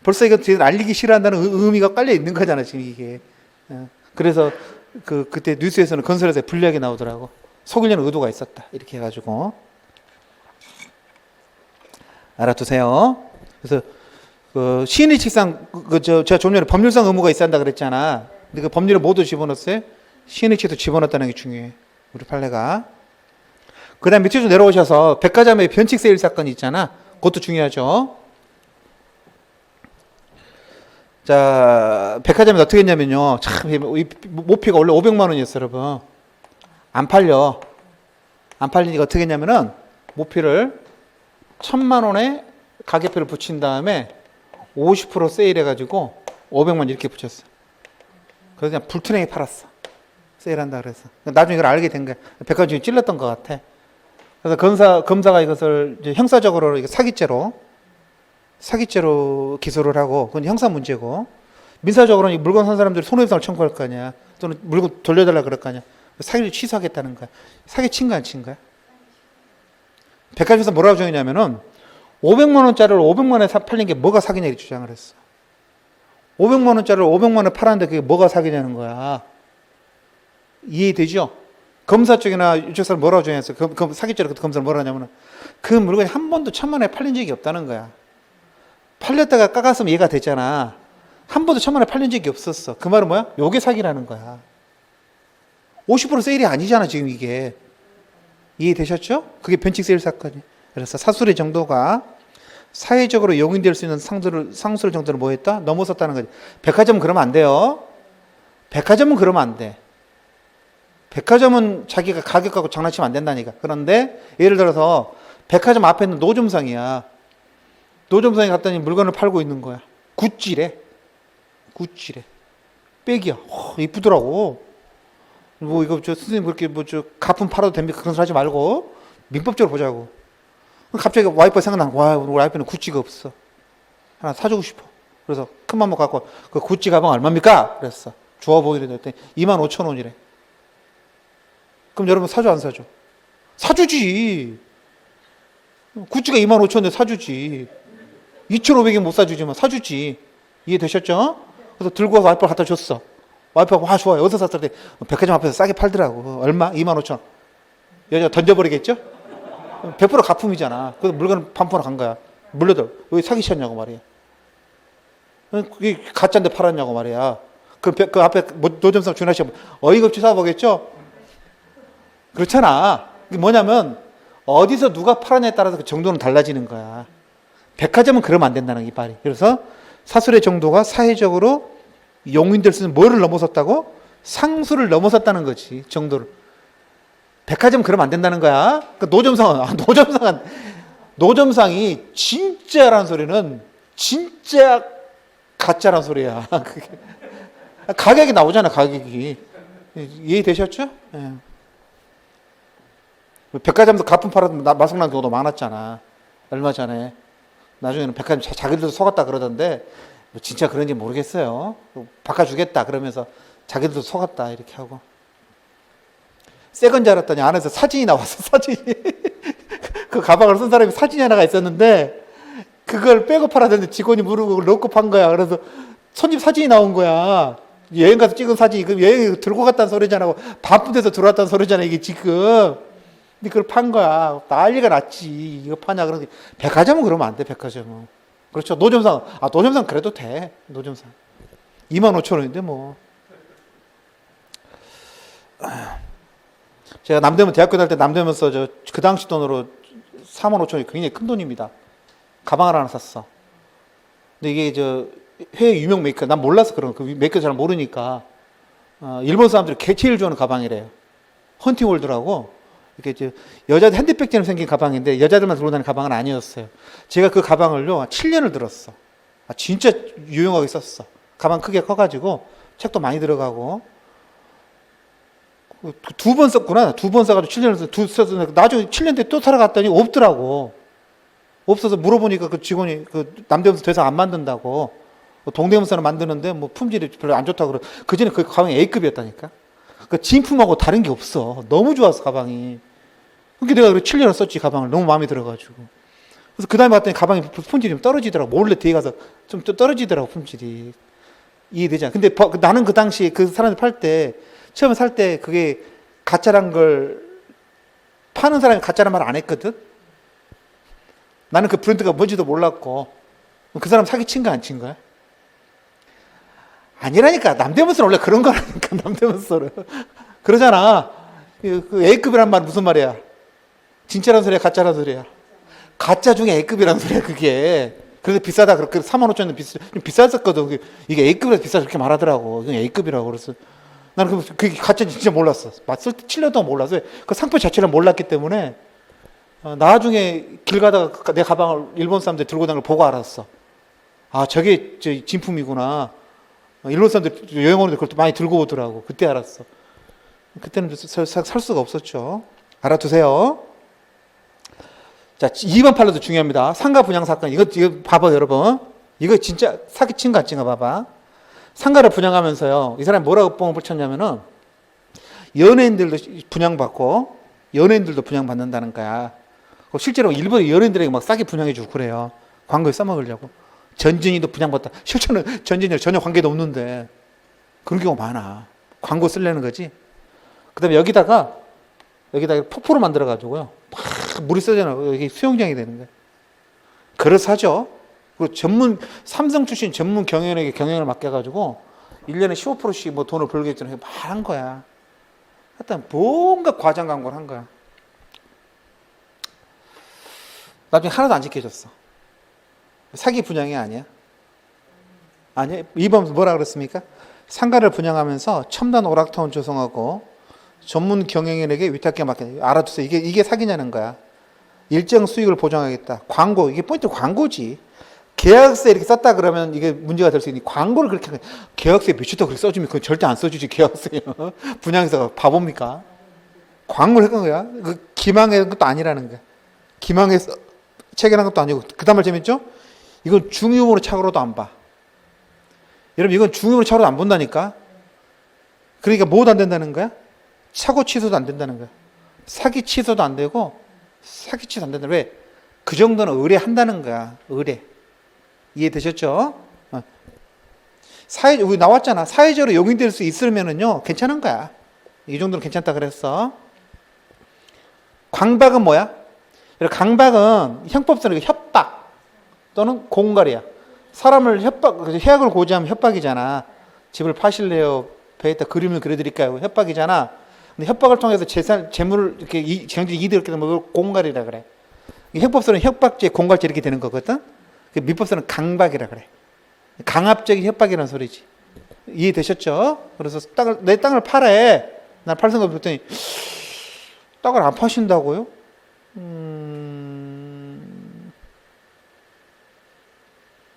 벌써 이거 알리기 싫어한다는 의미가 깔려 있는 거잖아, 지금 이게. 그래서 그때 뉴스에서는 건설회사에 불리하게 나오더라고. 속이려는 의도가 있었다. 이렇게 해가지고. 알아두세요. 그래서 시인의 책상, 제가 좀 전에 법률상 의무가 있어야 한다 그랬잖아. 근데 그 법률을 모두 집어넣었어요. 시인의 책도 집어넣었다는 게 중요해. 우리 판례가. 그 다음 밑에 좀 내려오셔서 백화점의 변칙 세일 사건이 있잖아. 그것도 중요하죠. 자, 백화점이 어떻게 했냐면요. 참, 모피가 원래 500만 원이었어요, 여러분. 안 팔려. 안 팔리니까 어떻게 했냐면은, 모피를 1,000만 원에 가격표를 붙인 다음에 50% 세일해가지고 500만 이렇게 붙였어. 그래서 그냥 불투명히 팔았어. 세일한다 그래서. 나중에 이걸 알게 된 거야. 백화점이 찔렀던 것 같아. 그래서 검사가 이것을 이제 형사적으로 사기죄로 기소를 하고, 그건 형사 문제고, 민사적으로는 이 물건 산 사람들이 손해배상을 청구할 거 아니야. 또는 물건 돌려달라 그럴 거 아니야. 사기를 취소하겠다는 거야. 사기 친 거야, 안 친 거야? 백화점에서 뭐라고 정했냐면은 500만 원짜리를 500만 원에 팔린 게 뭐가 사기냐 이렇게 주장을 했어. 500만 원짜리를 500만 원에 팔았는데 그게 뭐가 사기냐는 거야. 이해되죠? 검사 쪽이나 이쪽 사람 뭐라고 정했어? 사기죄로 그 검사는 뭐라 하냐면은 그 물건이 한 번도 1,000만 원에 팔린 적이 없다는 거야. 팔렸다가 깎았으면 이해가 됐잖아. 한 번도 1,000만 원에 팔린 적이 없었어. 그 말은 뭐야? 요게 사기라는 거야. 50% 세일이 아니잖아, 지금 이게. 이해되셨죠? 그게 변칙 세일 사건이. 그래서 사술의 정도가 사회적으로 용인될 수 있는 상술의 정도를 뭐 했다? 넘어섰다는 거지. 백화점은 그러면 안 돼요. 백화점은 그러면 안 돼. 백화점은 자기가 가격 갖고 장난치면 안 된다니까. 그런데 예를 들어서 백화점 앞에 있는 노점상이야. 노점상에 갔더니 물건을 팔고 있는 거야. 굿즈래. 백이야. 이쁘더라고. 뭐 이거 선생님 그렇게 가품 팔아도 됩니까? 그런 소리 하지 말고 민법적으로 보자고. 갑자기 와이프가 생각나. 와, 우리 와이프는 구찌가 없어. 하나 사주고 싶어. 그래서 큰 맘 먹고 갖고 그 구찌 가방 얼마입니까? 그랬어. 좋아 보이래. 그랬더니 25,000원이래. 그럼 여러분 사줘 안 사줘? 사주지. 구찌가 25,000원인데 사주지. 2,500엔 못 사주지만 사주지. 이해되셨죠? 그래서 들고 와서 와이프가 갖다 줬어. 와이프가 와 좋아요. 어디서 샀을 때 백화점 앞에서 싸게 팔더라고. 얼마? 25,000원. 여자가 던져버리겠죠? 100% 가품이잖아. 그래서 물건을 반품하러 간 거야. 물려들. 왜 사기쳤냐고 말이야. 그게 가짜인데 팔았냐고 말이야. 그 앞에 노점상 준하시면 어이가 없이 사보겠죠? 그렇잖아. 그게 뭐냐면 어디서 누가 팔았냐에 따라서 그 정도는 달라지는 거야. 백화점은 그러면 안 된다는 이 말이. 그래서 사술의 정도가 사회적으로 용인될 수 있는 뭐를 넘어섰다고? 상술을 넘어섰다는 거지. 정도를. 백화점 그러면 안 된다는 거야. 그 노점상이 진짜라는 소리는 진짜 가짜라는 소리야. 가격이 나오잖아, 가격이. 이해되셨죠? 예. 백화점도 가품 팔아도 마성난 경우도 많았잖아. 얼마 전에. 나중에는 백화점 자기들도 속았다 그러던데, 뭐 진짜 그런지 모르겠어요. 바꿔주겠다 그러면서 자기들도 속았다 이렇게 하고. 새 건 줄 알았더니 안에서 사진이 나왔어. 사진이. 그 가방을 쓴 사람이 사진이 하나가 있었는데 그걸 빼고 팔아야 되는데 직원이 모르고 그걸 넣고 판 거야. 그래서 손님 사진이 나온 거야. 여행 가서 찍은 사진이. 그 여행 들고 갔다는 소리잖아. 반품돼서 들어왔다는 소리잖아 이게 지금. 근데 그걸 판 거야. 난리가 났지. 이거 파냐. 그러더니 백화점은 그러면 안 돼. 백화점은. 그렇죠. 노점상 그래도 돼. 노점상. 25,000원인데 뭐. 제가 남대문 대학교 다닐 때 남대문에서 그 당시 돈으로 45,000원이 굉장히 큰 돈입니다. 가방을 하나 샀어. 근데 이게 해외 유명 메이커. 난 몰라서 그런 그 메이커 잘 모르니까. 일본 사람들이 제일 좋아하는 가방이래요. 헌팅홀드라고. 이렇게 여자들 핸드백처럼 생긴 가방인데 여자들만 들고 다니는 가방은 아니었어요. 제가 그 가방을요 7년을 들었어. 진짜 유용하게 썼어. 가방 크게 커가지고 책도 많이 들어가고. 2번 썼구나. 2번 써가지고 7년을 썼어. 나중에 7년 뒤에 또 사러 갔더니 없더라고. 없어서 물어보니까 그 직원이 남대문서 더 이상 안 만든다고. 동대문서는 만드는데 뭐 품질이 별로 안 좋다고 그래. 그 전에 그 가방이 A급이었다니까. 그 진품하고 다른 게 없어. 너무 좋았어 가방이. 그러니까 내가 7년을 썼지 가방을. 너무 마음에 들어가지고. 그래서 그 다음에 봤더니 가방이 품질이 좀 떨어지더라고. 몰래 뒤에 가서 좀 떨어지더라고 품질이. 이해되잖아. 근데 나는 그 당시에 그 사람들 팔 때 처음에 살 때 그게 가짜란 걸 파는 사람이 가짜란 말 안 했거든. 나는 그 브랜드가 뭔지도 몰랐고. 그 사람 사기친 거 안 친 거야? 아니라니까. 남대문서는 원래 그런 거라니까. 남대문서는 그러잖아. 그 A급이란 말 무슨 말이야? 진짜란 소리야 가짜란 소리야? 가짜 중에 A급이란 소리야 그게. 그래서 비싸다. 그렇게 45,000원 좀 비쌌었거든. 이게 A급이라서 비싸서 그렇게 말하더라고. 이건 A급이라고. 그래서 나는 그게 가짜인지 진짜 몰랐어. 맞을 때 7년 동안 몰랐어. 그 상표 자체를 몰랐기 때문에 나중에 길 가다가 내 가방을 일본 사람들 들고 다니는 걸 보고 알았어. 아, 저게 저 진품이구나. 일본 사람들 여행 오는데 그걸 또 많이 들고 오더라고. 그때 알았어. 그때는 살 수가 없었죠. 알아두세요. 자, 2번 판례도 중요합니다. 상가 분양 사건. 이거 봐봐, 여러분. 이거 진짜 사기친 거 같지가 봐봐. 상가를 분양하면서요. 이 사람이 뭐라고 뻥을 붙였냐면은 연예인들도 분양받고 연예인들도 분양받는다는 거야. 실제로 일본 연예인들에게 막 싸게 분양해주고 그래요. 광고에 써먹으려고. 전진이도 분양받다. 실제로는 전진이랑 전혀 관계도 없는데 그런 경우 많아. 광고 쓰려는 거지. 그 다음에 여기다가 폭포를 만들어가지고요. 막 물이 써잖아. 여기 수영장이 되는 거야. 그럴싸하죠. 그리고 삼성 출신 전문 경영에게 경영을 맡겨가지고 1년에 15%씩 뭐 돈을 벌겠잖아. 말한 거야. 하여튼 뭔가 과장 광고를 한 거야. 나중에 하나도 안 지켜줬어. 사기 분양이 아니야. 아니야. 2번 뭐라 그랬습니까? 상가를 분양하면서 첨단 오락타운 조성하고 전문 경영인에게 위탁해 맡겨. 알아두세요. 이게 사기냐는 거야. 일정 수익을 보장하겠다. 광고. 이게 포인트 광고지. 계약서에 이렇게 썼다 그러면 이게 문제가 될 수 있으니 광고를 그렇게 계약서에 며칠 더 그렇게 써주면 그건 절대 안 써주지. 계약서에. 분양회사가 바보입니까? 광고를 했던 거야. 그 기망한 것도 아니라는 거야. 기망해서 체결한 것도 아니고. 그 다음 말 재밌죠? 이건 중유모로 착오로도 안 봐. 여러분 이건 중유모로 착오로도 안 본다니까. 그러니까 뭐도 안 된다는 거야? 착오 취소도 안 된다는 거야. 사기 취소도 안 되고 사기 취소 안 된다. 왜? 그 정도는 의뢰한다는 거야. 의뢰. 이해되셨죠? 우리 나왔잖아. 사회적으로 용인될 수 있으면은요 괜찮은 거야. 이 정도는 괜찮다 그랬어. 강박은 뭐야? 강박은 형법상의 협박 또는 공갈이야. 사람을 해악을 고지하면 협박이잖아. 집을 파실래요? 배에다 그림을 그려드릴까요? 협박이잖아. 근데 협박을 통해서 재물을 이렇게 경제적 이득을 얻게 되면 그걸 공갈이라 그래. 형법상은 협박죄, 공갈죄 이렇게 되는 거거든. 민법상은 강박이라 그래. 강압적인 협박이라는 소리지. 이해되셨죠? 그래서 내 땅을 팔아. 난 팔 생각 없더니 땅을 안 파신다고요?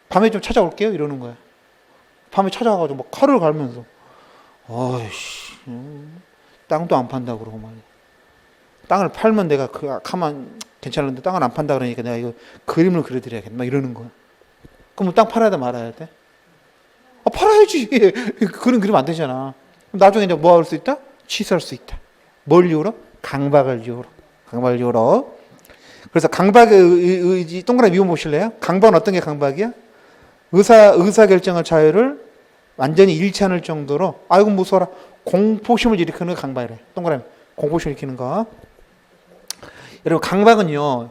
밤에 좀 찾아올게요. 이러는 거야. 밤에 찾아가가지고 막 칼을 갈면서 아이씨 땅도 안 판다고 그러고 말이야. 땅을 팔면 내가 가만 괜찮은데 땅을 안 판다 그러니까 내가 이거 그림을 그려드려야겠다. 막 이러는 거야. 그럼 땅 팔아야 돼 말아야 돼? 팔아야지. 그런 그림 안 되잖아. 나중에 이제 뭐 할 수 있다? 취소할 수 있다. 뭘 이유로? 강박을 이유로. 강박을 이유로. 그래서 강박의 의지 동그라미 미워 보실래요? 강박은 어떤 게 강박이야? 의사결정의 자유를 완전히 잃지 않을 정도로 아이고 무서워라. 공포심을 일으키는 거 강박이래. 동그라미. 공포심을 일으키는 거. 여러분 강박은요.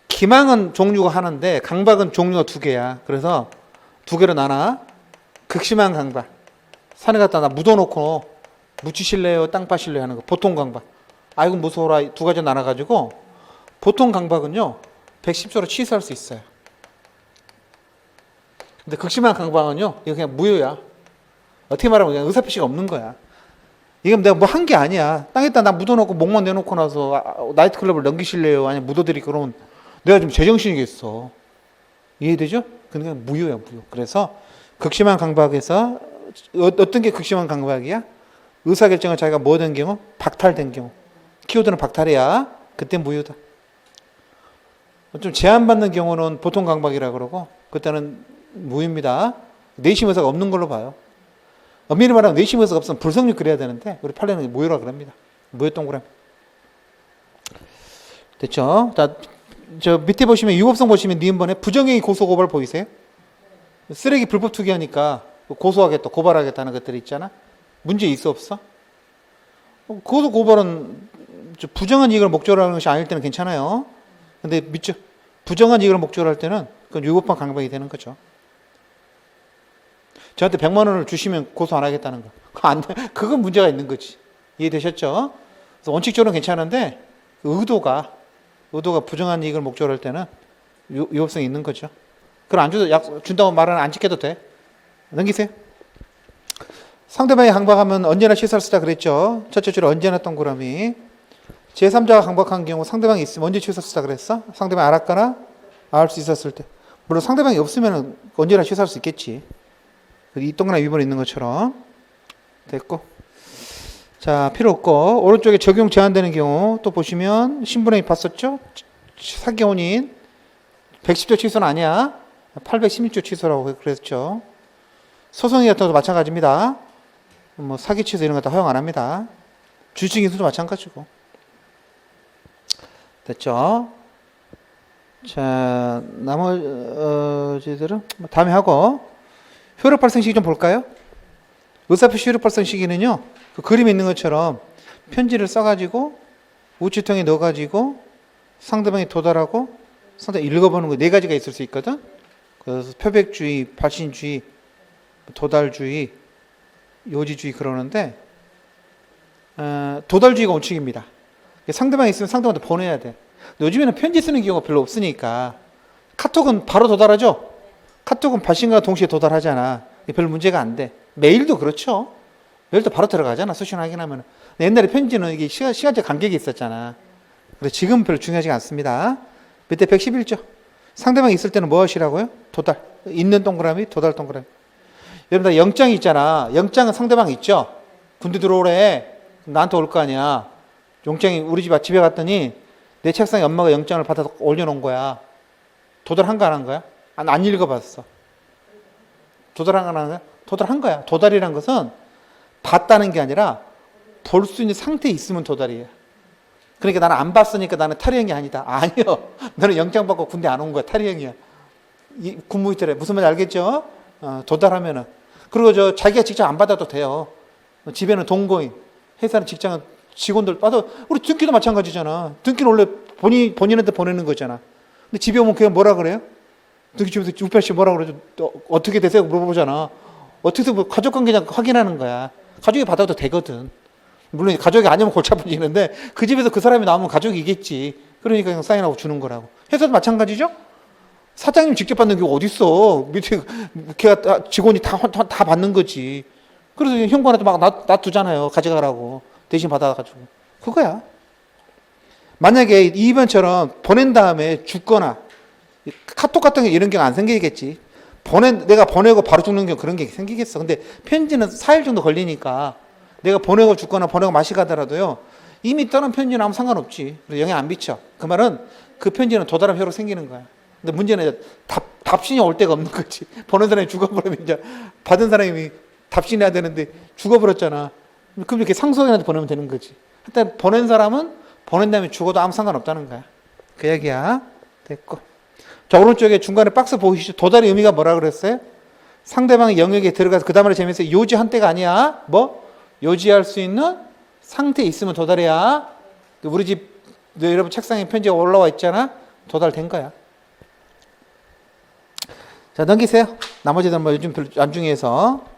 기망은 종류가 하나인데 강박은 종류가 두 개야. 그래서 두 개로 나눠. 극심한 강박. 산에 갖다 나 묻어놓고 묻히실래요? 땅 파실래요? 하는 거. 보통 강박. 아이고 무서워라. 두 가지 나눠가지고 보통 강박은요. 110조로 취소할 수 있어요. 근데 극심한 강박은요. 이거 그냥 무효야. 어떻게 말하면 그냥 의사표시가 없는 거야. 이건 내가 뭐 한 게 아니야. 땅에다 나 묻어놓고 목만 내놓고 나서 나이트클럽을 넘기실래요? 아니 묻어드리 그러면 내가 좀 제정신이겠어. 이해되죠? 그러니까 무효야 무효. 그래서 극심한 강박에서 어떤 게 극심한 강박이야? 의사결정을 자기가 뭐 된 경우? 박탈된 경우. 키워드는 박탈이야. 그때 무효다. 좀 제한받는 경우는 보통 강박이라 그러고 그때는 무효입니다. 내심 의사가 없는 걸로 봐요. 엄밀히 말하면 내심 의사가 없으면 불성립 그래야 되는데 우리 판례는 무효라 그럽니다. 무효 동그라미. 됐죠? 저 밑에 보시면 유법성 보시면 니은번에 부정행위 고소고발 보이세요? 쓰레기 불법 투기하니까 고소하겠다, 고발하겠다는 것들이 있잖아. 문제 있어 없어? 고소고발은 부정한 이익을 목적으로 하는 것이 아닐 때는 괜찮아요. 근데 믿죠? 부정한 이익을 목적으로 할 때는 그건 유법성 강박이 되는 거죠. 저한테 100만 원을 주시면 고소 안 하겠다는 거. 그건 문제가 있는 거지. 이해되셨죠? 그래서 원칙적으로는 괜찮은데 의도가 부정한 이익을 목적으로 할 때는 유법성이 있는 거죠. 그럼 안 준다고 말은 안 지켜도 돼. 넘기세요. 상대방이 강박하면 언제나 취소할 수 있다 그랬죠. 첫째 줄 언제나 동그라미. 제3자가 강박한 경우 상대방이 있으면 언제 취소할 수 있다 그랬어? 상대방이 알았거나 알 수 있었을 때. 물론 상대방이 없으면 언제나 취소할 수 있겠지. 이 동그라미 위반이 있는 것처럼. 됐고. 자, 필요 없고. 오른쪽에 적용 제한되는 경우 또 보시면 신분행위 봤었죠? 사기 혼인 110조 취소는 아니야. 816조 취소라고 그랬죠. 소송이 같은 것도 마찬가지입니다. 뭐 사기 취소 이런 거 다 허용 안 합니다. 주식 인수도 마찬가지고. 됐죠? 자, 나머지들은 다음에 하고, 효력 발생 시기 좀 볼까요? 의사표시 효력 발생 시기는요, 그 그림에 있는 것처럼 편지를 써가지고 우체통에 넣어가지고 상대방이 도달하고 상대방이 읽어보는 거 네 가지가 있을 수 있거든. 그래서 표백주의, 발신주의, 도달주의, 요지주의 그러는데 도달주의가 원칙입니다. 상대방이 있으면 상대방한테 보내야 돼. 요즘에는 편지 쓰는 경우가 별로 없으니까 카톡은 바로 도달하죠. 카톡은 발신과 동시에 도달하잖아. 별 문제가 안 돼. 메일도 그렇죠. 메일도 바로 들어가잖아. 수신 확인하면. 옛날에 편지는 이게 시간적 간격이 있었잖아. 그래서 지금 별로 중요하지 않습니다. 밑에 111조. 상대방이 있을 때는 뭐 하시라고요? 도달. 있는 동그라미, 도달 동그라미. 여러분 다 영장이 있잖아. 영장은 상대방이 있죠. 군대 들어오래. 나한테 올 거 아니야. 영장이 우리 집에 갔더니 내 책상에 엄마가 영장을 받아서 올려놓은 거야. 도달한 거 안 한 거야? 안 읽어봤어. 도달한 거 안 한 거야? 도달한 거야. 도달이란 것은 봤다는 게 아니라 볼 수 있는 상태에 있으면 도달이에요. 그러니까 나는 안 봤으니까 나는 탈의형이 아니다. 아니요. 너는 영장 받고 군대 안 온 거야. 탈의형이야. 군무 있더래. 무슨 말인지 알겠죠? 도달하면은. 그리고 자기가 직접 안 받아도 돼요. 집에는 동거인, 회사는 직장은 직원들 받아. 우리 등기도 마찬가지잖아. 등기는 원래 본인한테 보내는 거잖아. 근데 집에 오면 그냥 뭐라 그래요? 등기 집에서 우편 씨 뭐라 그러죠? 어떻게 되세요? 물어보잖아. 어떻게 뭐 가족 관계냐 확인하는 거야. 가족이 받아도 되거든. 물론 가족이 아니면 골치 아프지는데 그 집에서 그 사람이 나오면 가족이겠지. 그러니까 그냥 사인하고 주는 거라고. 회사도 마찬가지죠? 사장님 직접 받는 경우 어디 있어? 밑에 걔가 직원이 다 받는 거지. 그래서 현관에도 막 놔두잖아요. 가져가라고. 대신 받아가지고. 그거야. 만약에 이번처럼 보낸 다음에 죽거나 카톡 같은 게 이런 경우 안 생기겠지. 내가 보내고 바로 죽는 경우 그런 게 생기겠어. 근데 편지는 4일 정도 걸리니까 내가 보내고 죽거나 보내고 맛이 가더라도요. 이미 떠난 편지는 아무 상관없지. 영향 안 미쳐. 그 말은 그 편지는 도달한 효로 생기는 거야. 근데 문제는 답신이 올 데가 없는 거지. 보낸 사람이 죽어버리면 이제 받은 사람이 답신해야 되는데 죽어버렸잖아. 그럼 이렇게 상속인한테 보내면 되는 거지. 하여튼 보낸 사람은 보낸 다음에 죽어도 아무 상관없다는 거야. 그 얘기야. 됐고. 자, 오른쪽에 중간에 박스 보이시죠? 도달의 의미가 뭐라 그랬어요? 상대방의 영역에 들어가서 그 다음에 재밌어요. 요지 한때가 아니야. 뭐? 요지할 수 있는 상태에 있으면 도달이야. 우리 집 여러분 책상에 편지가 올라와 있잖아. 도달된 거야. 자, 넘기세요. 나머지는 뭐 요즘 별로 안 중요해서.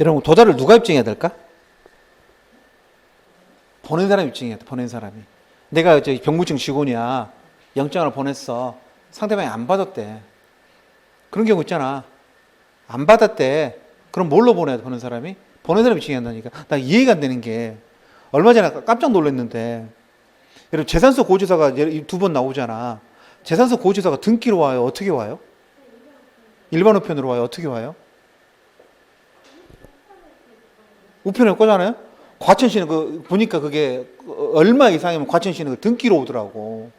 여러분, 도달을 누가 입증해야 될까? 보낸 사람이 입증해야 돼, 보낸 사람이. 내가 병무청 직원이야. 영장을 보냈어. 상대방이 안 받았대. 그런 경우 있잖아. 안 받았대. 그럼 뭘로 보내야 돼, 보낸 사람이? 보낸 사람이 입증해야 한다니까. 나 이해가 안 되는 게, 얼마 전에 깜짝 놀랐는데, 여러분, 재산서 고지서가 2번 나오잖아. 재산서 고지서가 등기로 와요? 어떻게 와요? 일반 우편으로 와요? 어떻게 와요? 우편을 꽂잖아요? 과천시는 보니까 그게 얼마 이상이면 과천시는 등기로 오더라고.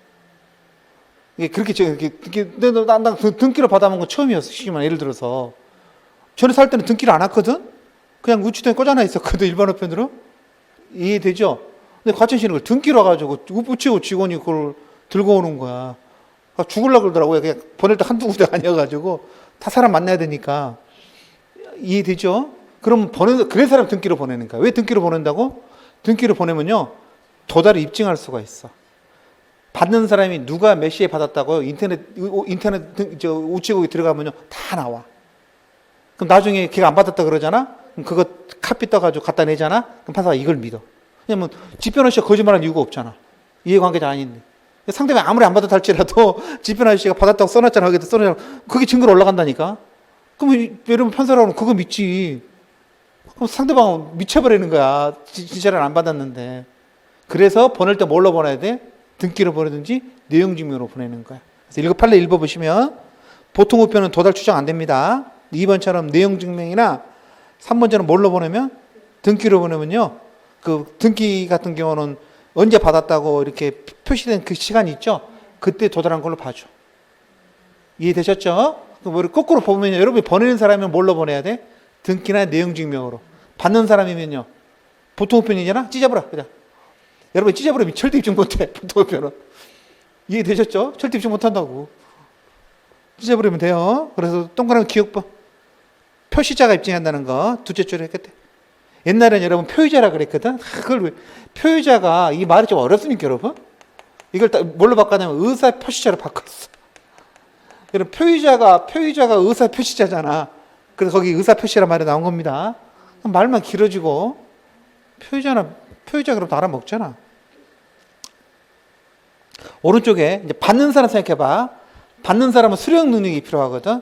이게 그렇게, 난 등기로 받아본 건 처음이었어. 시기만 예를 들어서. 전에 살 때는 등기를 안 왔거든? 그냥 우체통에 꽂아놔 있었거든, 일반 우편으로. 이해되죠? 근데 과천시는 그걸 등기로 와가지고 우체국 직원이 그걸 들고 오는 거야. 죽으려고 그러더라고요. 그냥 보낼 때 한두 군데 아니어가지고 다 사람 만나야 되니까. 이해되죠? 그럼 그래 사람 등기로 보내는 거야. 왜 등기로 보낸다고? 등기로 보내면요, 도달을 입증할 수가 있어. 받는 사람이 누가 몇 시에 받았다고요? 인터넷 우체국에 들어가면요, 다 나와. 그럼 나중에 걔가 안 받았다 그러잖아? 그럼 그거 카피 떠가지고 갖다 내잖아? 그럼 판사가 이걸 믿어. 왜냐면 집변호 씨가 거짓말할 이유가 없잖아. 이해관계자 아닌데. 상대방이 아무리 안 받았다 할지라도 집행 아저씨가 받았다고 써놨잖아. 거기다 써놨잖아. 그게 증거로 올라간다니까. 그럼 여러분 판사라고 그거 믿지. 그럼 상대방은 미쳐버리는 거야. 진짜를 안 받았는데. 그래서 보낼 때 뭘로 보내야 돼? 등기로 보내든지 내용증명으로 보내는 거야. 그래서 판례 읽어보시면 보통 우편은 도달 추정 안 됩니다. 2번처럼 내용증명이나 3번처럼 뭘로 보내면? 등기로 보내면요. 그 등기 같은 경우는 언제 받았다고 이렇게 표시된 그 시간이 있죠? 그때 도달한 걸로 봐줘. 이해되셨죠? 거꾸로 보면 여러분이 보내는 사람이면 뭘로 보내야 돼? 등기나 내용증명으로. 받는 사람이면요. 보통 우편이잖아? 찢어버려. 그냥. 여러분 찢어버리면 절대 입증 못해. 보통 우편은. 이해되셨죠? 절대 입증 못한다고. 찢어버리면 돼요. 그래서 동그란 기억법. 표시자가 입증한다는 거 둘째 줄에 했겠대. 옛날에는 여러분 표의자라 그랬거든. 그걸 왜 표의자가 이 말이 좀 어렵습니까, 여러분? 이걸 뭘로 바꿨냐면 의사 표시자로 바꿨어. 여러분 표의자가 의사 표시자잖아. 그래서 거기 의사 표시란 말이 나온 겁니다. 말만 길어지고 표의자 그럼 알아먹잖아. 오른쪽에 이제 받는 사람 생각해봐. 받는 사람은 수령 능력이 필요하거든.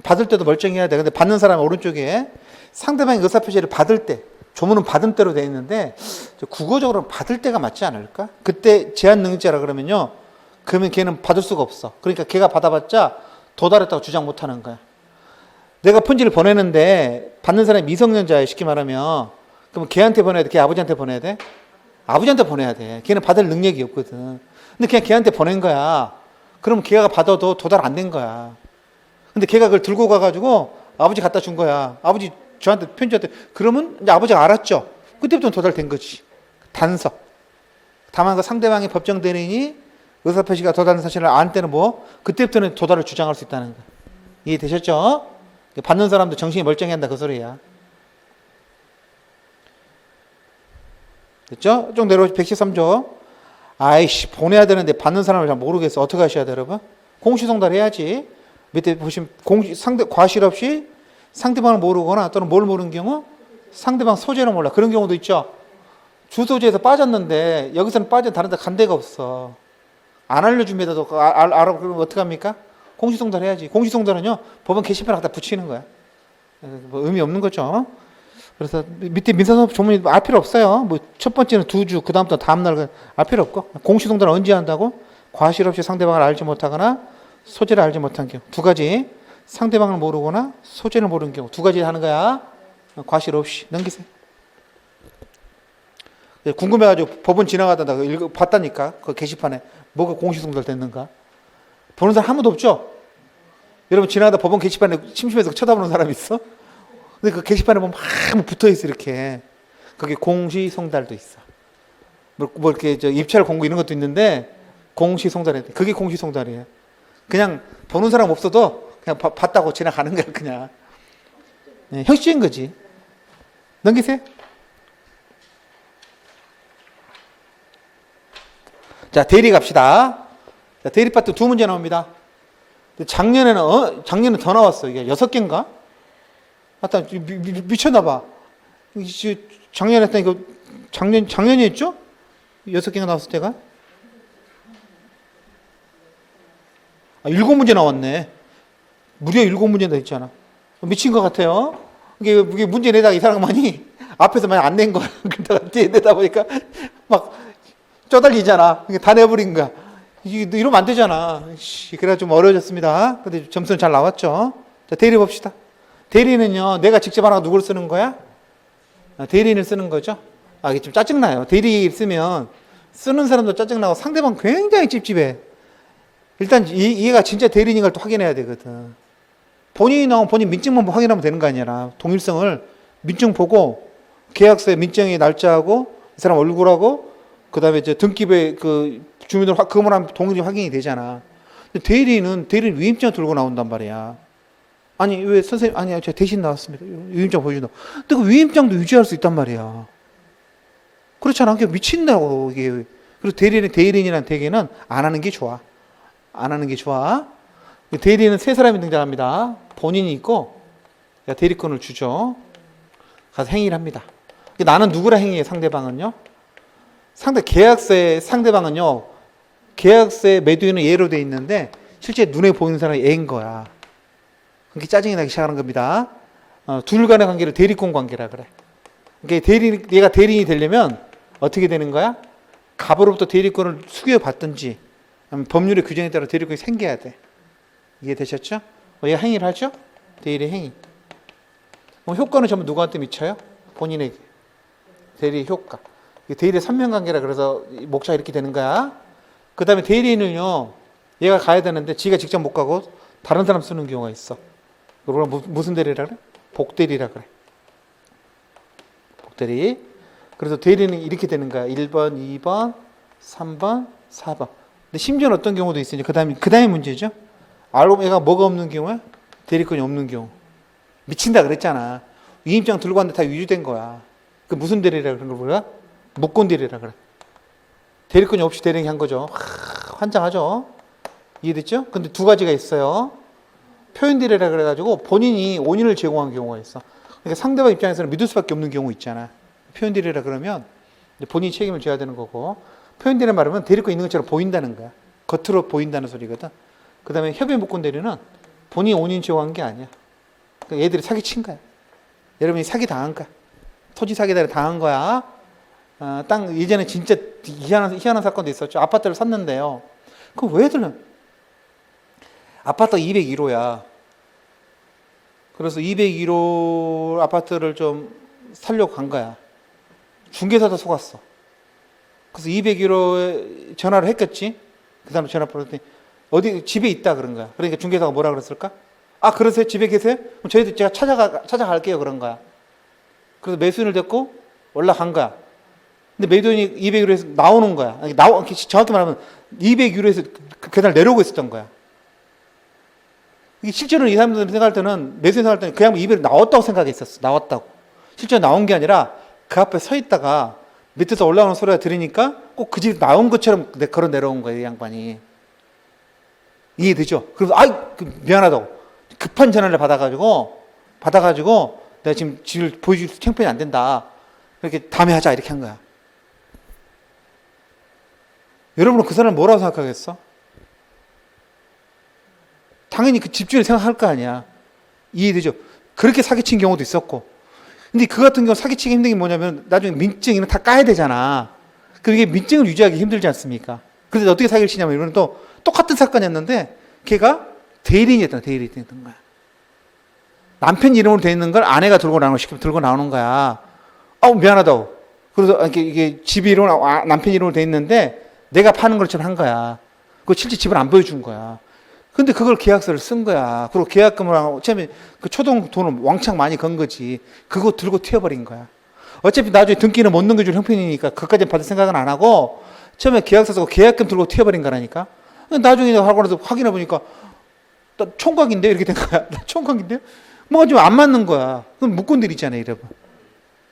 받을 때도 멀쩡해야 돼. 근데 받는 사람은 오른쪽에 상대방의 의사표시를 받을 때, 조문은 받은 때로 되어 있는데 국어적으로는 받을 때가 맞지 않을까? 그때 제한 능력자라 그러면요. 그러면 걔는 받을 수가 없어. 그러니까 걔가 받아봤자 도달했다고 주장 못하는 거야. 내가 편지를 보내는데 받는 사람이 미성년자야 쉽게 말하면. 그럼 걔한테 보내야 돼? 걔 아버지한테 보내야 돼? 아버지한테 보내야 돼. 걔는 받을 능력이 없거든. 근데 그냥 걔한테 보낸 거야. 그럼 걔가 받아도 도달 안 된 거야. 근데 걔가 그걸 들고 가가지고 아버지 갖다 준 거야. 아버지 저한테 편지한테. 그러면 이제 아버지가 알았죠. 그때부터 도달된 거지. 단서. 다만 그 상대방의 법정 대리인이 의사표시가 도달된 사실을 안 때는 뭐 그때부터는 도달을 주장할 수 있다는 거야. 이해되셨죠? 받는 사람도 정신이 멀쩡해야 한다 그 소리야. 됐죠? 쭉 내려오시 113조. 아이씨 보내야 되는데 받는 사람을 잘 모르겠어. 어떻게 하셔야 돼요 여러분? 공시송달 해야지. 밑에 보시면 과실 없이 상대방을 모르거나 또는 뭘 모르는 경우 상대방 소재를 몰라. 그런 경우도 있죠. 주소지에서 빠졌는데 여기서는 빠져 다른 데 간 데가 없어. 안 알려줍니다도 알아. 그러면 어떡합니까? 공시송달 해야지. 공시송달은요 법원 게시판에 갖다 붙이는 거야. 뭐 의미 없는 거죠. 그래서 밑에 민사소송 조문이 알 필요 없어요. 뭐 첫 번째는 2주, 그 다음부터 다음날 알 필요 없고. 공시송달은 언제 한다고? 과실 없이 상대방을 알지 못하거나 소재를 알지 못한 경우. 두 가지. 상대방을 모르거나 소재를 모르는 경우. 두 가지 하는 거야. 과실 없이. 넘기세요. 궁금해가지고 법원 지나가다가 봤다니까. 그 게시판에 뭐가 공시송달 됐는가. 보는 사람 한 번도 없죠? 여러분 지나가다 법원 게시판에 심심해서 쳐다보는 사람 있어? 근데 그 게시판에 보면 막 붙어있어 이렇게. 거기 공시송달도 있어. 뭐 이렇게 입찰 공고 이런 것도 있는데 공시송달에 그게 공시송달이에요. 그냥 보는 사람 없어도 그냥 봤다고 지나가는 거야 그냥. 네, 형식인 거지. 넘기세요. 자 대리 갑시다. 자, 대리 파트 2문제 나옵니다. 작년에는 더 나왔어. 이게 6개인가? 하여튼 미쳤나봐. 작년에 했던 이거 작년이 했죠? 6개가 나왔을 때가? 7문제 나왔네. 무려 7문제나 했잖아. 미친 것 같아요. 이게 문제 내다가 이 사람만이 앞에서 많이 안 낸 거야. 그러다가 뒤에 내다 보니까 막 쪼달리잖아. 다 내버린 거야. 이러면 안 되잖아. 그래가 좀 어려워졌습니다. 근데 점수는 잘 나왔죠. 자, 대리 봅시다. 대리는요, 내가 직접 하라고 누굴 쓰는 거야? 대리인을 쓰는 거죠. 이게 좀 짜증나요. 대리 쓰면 쓰는 사람도 짜증나고 상대방 굉장히 찝찝해. 일단 얘가 진짜 대리인인 걸 또 확인해야 되거든. 본인이 나오면 본인 민증만 확인하면 되는 거 아니야. 동일성을 민증 보고 계약서에 민증의 날짜하고 이 사람 얼굴하고 그 다음에 이제 등기부에 그 주민등록 그거만 동일이 확인이 되잖아. 근데 대리인은 위임장 들고 나온단 말이야. 아니 왜 선생님 아니요 제가 대신 나왔습니다. 위임장 보여준다. 근데 그 위임장도 유지할 수 있단 말이야. 그렇잖아. 그게 미친다고 이게. 그리고 대리인이라는 대개는 안 하는 게 좋아. 안 하는 게 좋아. 대리인은 세 사람이 등장합니다. 본인이 있고 대리권을 주죠. 가서 행위를 합니다. 나는 누구랑 행위해? 상대방은요. 계약서에 상대방은요. 계약서에 매도인은 예로 돼 있는데 실제 눈에 보이는 사람이 A인 거야. 그렇게 짜증이 나기 시작하는 겁니다. 둘 간의 관계를 대리권 관계라 그래. 그러니까 얘가 대리인이 되려면 어떻게 되는 거야? 갑으로부터 대리권을 수교받든지 아니면 법률의 규정에 따라 대리권이 생겨야 돼. 이해되셨죠? 얘가 행위를 하죠? 대리의 행위. 그럼 효과는 전부 누구한테 미쳐요? 본인에게. 대리 효과. 대리의 선명관계라 그래서 목차가 이렇게 되는 거야. 그 다음에 대리인은요, 얘가 가야 되는데 지가 직접 못 가고 다른 사람 쓰는 경우가 있어. 그걸 무슨 대리라 그래? 복대리라 그래. 복대리. 그래서 대리는 이렇게 되는 거야. 1번, 2번, 3번, 4번. 근데 심지어는 어떤 경우도 있으니 그 다음에 문제죠. 알고 보면 얘가 뭐가 없는 경우야? 대리권이 없는 경우. 미친다 그랬잖아. 위임장 들고 왔는데 다 위조된 거야. 그 무슨 대리라 그런 걸 뭐야? 무권 대리라 그래. 대리권이 없이 대리한 한 거죠. 환장하죠. 이해됐죠? 근데 두 가지가 있어요. 표현 대리라 그래가지고 본인이 원인을 제공한 경우가 있어. 그러니까 상대방 입장에서는 믿을 수밖에 없는 경우 있잖아. 표현 대리라 그러면 본인이 책임을 져야 되는 거고, 표현 대리 말하면 대리권 있는 것처럼 보인다는 거야. 겉으로 보인다는 소리거든. 그 다음에 협의 무권 대리는 본인이 원인 제공한 게 아니야. 그러니까 얘들이 사기친 거야. 여러분이 사기 당한 거야. 토지 사기를 당한 거야. 땅 예전에 진짜 희한한 사건도 있었죠. 아파트를 샀는데요. 그 왜들은 아파트가 201호야. 그래서 201호 아파트를 좀 살려고 간 거야. 중개사도 속았어. 그래서 201호에 전화를 했겠지. 그 사람 전화 받았더니 어디 집에 있다 그런 거야. 그러니까 중개사가 뭐라 그랬을까? 아, 그러세요? 집에 계세요? 그럼 저희도 제가 찾아갈게요 그런 거야. 그래서 매수인을 데리고 올라간 거야. 근데 매도인이 201호에서 나오는 거야. 정확히 말하면 201호에서 그 계단을 내려오고 있었던 거야. 이게 실제로는 이 사람들 생각할 때는, 매수인 생각할 때는 그냥 201호 나왔다고 생각했었어. 나왔다고. 실제로 나온 게 아니라 그 앞에 서 있다가 밑에서 올라오는 소리가 들으니까 꼭 그 집 나온 것처럼 걸어 내려온 거예요, 이 양반이. 이해되죠? 그래서, 미안하다고. 급한 전화를 받아가지고 내가 지금 집을 보여줄 형편이 안 된다. 이렇게 다음에 하자. 이렇게 한 거야. 여러분은 그 사람을 뭐라고 생각하겠어? 당연히 그 집주인을 생각할 거 아니야. 이해되죠? 그렇게 사기친 경우도 있었고. 근데 그 같은 경우 사기치기 힘든 게 뭐냐면 나중에 민증이는 다 까야 되잖아. 그게 민증을 유지하기 힘들지 않습니까? 그래서 어떻게 사기를 치냐면 이거는 또 똑같은 사건이었는데 걔가 대리인이었던 거야. 남편 이름으로 돼 있는 걸 아내가 들고 나오는 거야. 미안하다고. 그래서 이게 집 이름으로, 남편 이름으로 돼 있는데 내가 파는 것처럼 한 거야. 그거 실제 집을 안 보여준 거야. 근데 그걸 계약서를 쓴 거야. 그리고 계약금을 처음에 그 초동 돈을 왕창 많이 건 거지. 그거 들고 튀어버린 거야. 어차피 나중에 등기는 못 넘겨줄 형편이니까 그것까지 받을 생각은 안 하고 처음에 계약서 쓰고 계약금 들고 튀어버린 거라니까. 나중에 하고 나서 확인해 보니까 나 총각인데 이렇게 된 거야. 나 총각인데요? 뭐가 좀 안 맞는 거야. 그럼 무권들 있잖아요, 여러분.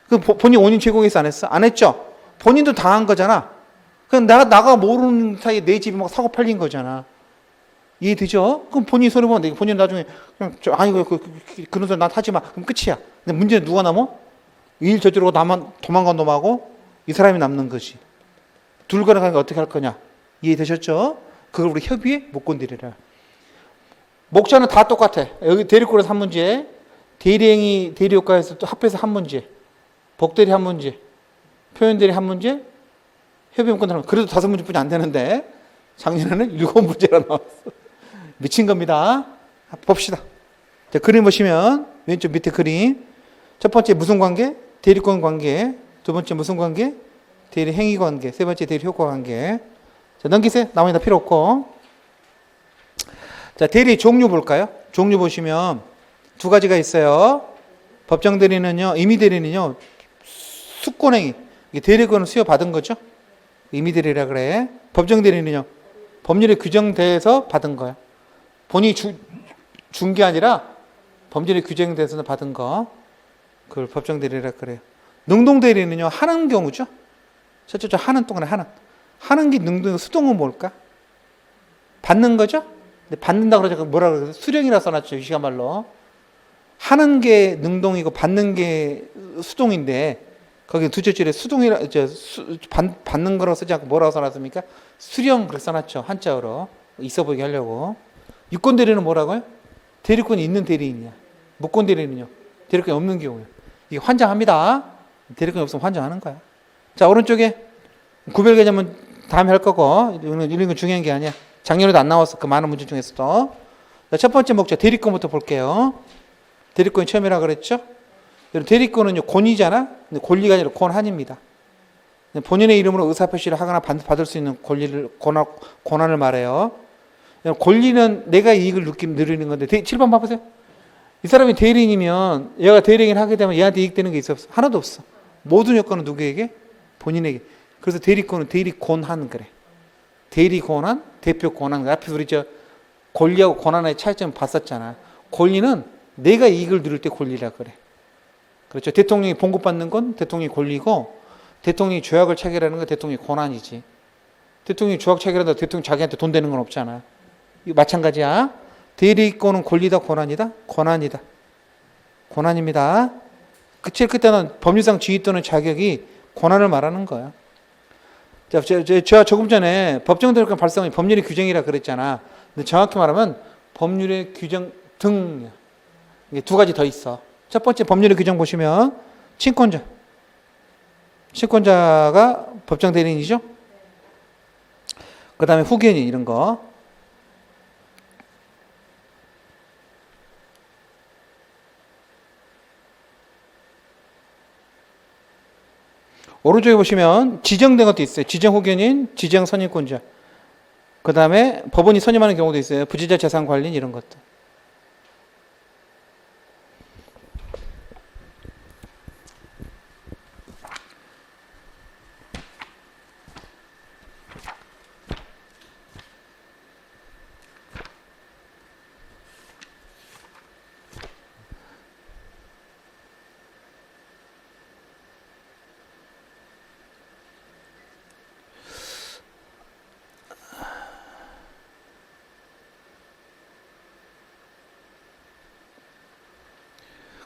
그 본인 원인 제공해서 안 했어? 안 했죠? 본인도 당한 거잖아. 그냥 나가 모르는 사이에 내 집이 막 사고 팔린 거잖아. 이해되죠? 그럼 본인 손해 보면 돼. 본인 나중에 그냥 그런 소리 난 하지 마. 그럼 끝이야. 근데 문제는 누가 남어? 일 저지르고 도망간 놈하고 이 사람이 남는 거지. 둘 간의 관계 어떻게 할 거냐? 이해되셨죠? 그걸 우리 협의의 무권들이라. 목차는 다 똑같아. 여기 대리권에서 한 문제, 대리행위 대리효과에서 또 합해서 한 문제, 복대리 한 문제, 표현대리 한 문제, 협의무권 한 문제. 그래도 5문제뿐이 안 되는데 작년에는 7문제나 나왔어. 미친 겁니다. 봅시다. 자, 그림 보시면 왼쪽 밑에 그림. 첫 번째 무슨 관계? 대리권 관계. 두 번째 무슨 관계? 대리 행위 관계. 세 번째 대리 효과 관계. 자, 넘기세요. 나머지 다 필요 없고. 자, 대리 종류 볼까요? 종류 보시면 두 가지가 있어요. 법정 대리는요, 임의 대리는요, 수권행위. 대리권을 수여받은 거죠. 임의 대리라 그래. 법정 대리는요, 법률에 규정돼서 받은 거야. 본인이 준 게 아니라 법률에 규정돼서 받은 거. 그걸 법정 대리라 그래요. 능동 대리는요, 하는 경우죠. 첫째, 하는 동안에 하는 게 능동, 수동은 뭘까? 받는 거죠? 근데 받는다 그러자 뭐라 그러죠? 수령이라 써놨죠. 이 시간 말로. 하는 게 능동이고 받는 게 수동인데 거기 둘째 줄에 수동이라, 받는 거라고 쓰지 않고 뭐라고 써놨습니까? 수령 그렇게 써놨죠. 한자어로. 있어 보이게 하려고. 유권 대리는 뭐라고요? 대리권이 있는 대리인이야. 무권 대리는요? 대리권이 없는 경우요. 이게 환장합니다. 대리권이 없으면 환장하는 거야. 자, 오른쪽에 구별 개념은 다음에 할 거고, 이런 건 중요한 게 아니야. 작년에도 안 나왔어. 그 많은 문제 중에서도. 자, 첫 번째 목적, 대리권부터 볼게요. 대리권이 처음이라 그랬죠? 대리권은요, 권위잖아? 근데 권리가 아니라 권한입니다. 본인의 이름으로 의사표시를 하거나 받을 수 있는 권한을 말해요. 권리는 내가 이익을 누리는 건데, 7번 봐보세요. 이 사람이 대리인이면, 얘가 대리인을 하게 되면 얘한테 이익되는 게 있어 없어? 하나도 없어. 모든 여건은 누구에게? 본인에게. 그래서 대리권은 대리권한 그래. 대리권한, 대표권한. 앞에서 우리 권리하고 권한의 차이점 봤었잖아. 권리는 내가 이익을 누릴 때 권리라 그래. 그렇죠. 대통령이 봉급받는 건 대통령이 권리고, 대통령이 죄악을 체결하는 건 대통령이 권한이지. 대통령이 죄악 체결한다 대통령이 자기한테 돈 되는 건 없잖아. 이거 마찬가지야. 대리권은 권리다, 권한이다? 권한이다. 권한입니다. 제일 끝에는 법률상 지위 또는 자격이 권한을 말하는 거야. 자, 제가 조금 전에 법정 대리권 발생은 법률의 규정이라 그랬잖아. 근데 정확히 말하면 법률의 규정 등, 이게 두 가지 더 있어. 첫 번째 법률의 규정 보시면 친권자. 친권자가 법정 대리인이죠. 그 다음에 후견인 이런 거. 오른쪽에 보시면 지정된 것도 있어요. 지정 후견인, 지정 선임권자. 그 다음에 법원이 선임하는 경우도 있어요. 부재자 재산 관리인 이런 것들.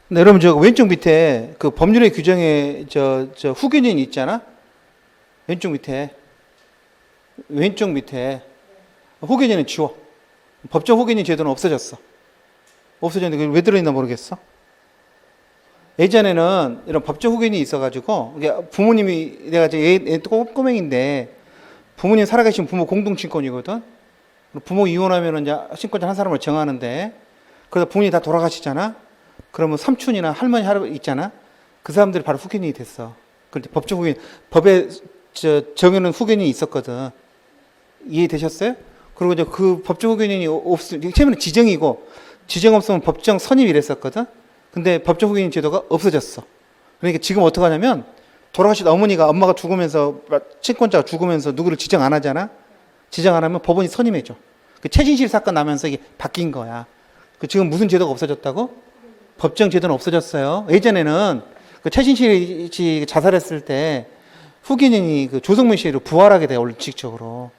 네, 여러분, 저 왼쪽 밑에 그 법률의 규정에 저 후견인 있잖아? 왼쪽 밑에. 후견인은 지워. 법정 후견인 제도는 없어졌어. 없어졌는데 그게 왜 들어있나 모르겠어. 예전에는 이런 법정 후견인이 있어가지고, 부모님이, 내가 이제 꼬맹인데, 부모님 살아계신 부모 공동친권이거든? 부모 이혼하면은 이제 친권자 한 사람을 정하는데, 그러다 부모님이 다 돌아가시잖아? 그러면 삼촌이나 할머니, 할아버지 있잖아? 그 사람들이 바로 후견인이 됐어. 그런데 법정 후견인, 법에 정해놓은 후견인이 있었거든. 이해되셨어요? 그리고 이제 그 법정 후견인이 없으면, 처음에는 지정이고, 지정 없으면 법정 선임 이랬었거든? 근데 법정 후견인 제도가 없어졌어. 그러니까 지금 어떻게 하냐면, 돌아가신 엄마가 죽으면서, 친권자가 죽으면서 누구를 지정 안 하잖아? 지정 안 하면 법원이 선임해줘. 그 최진실 사건 나면서 이게 바뀐 거야. 그 지금 무슨 제도가 없어졌다고? 법정 제도는 없어졌어요. 예전에는 그 최진실 씨 자살했을 때 후견인이 그 조성문 씨로 부활하게 돼, 원칙적으로.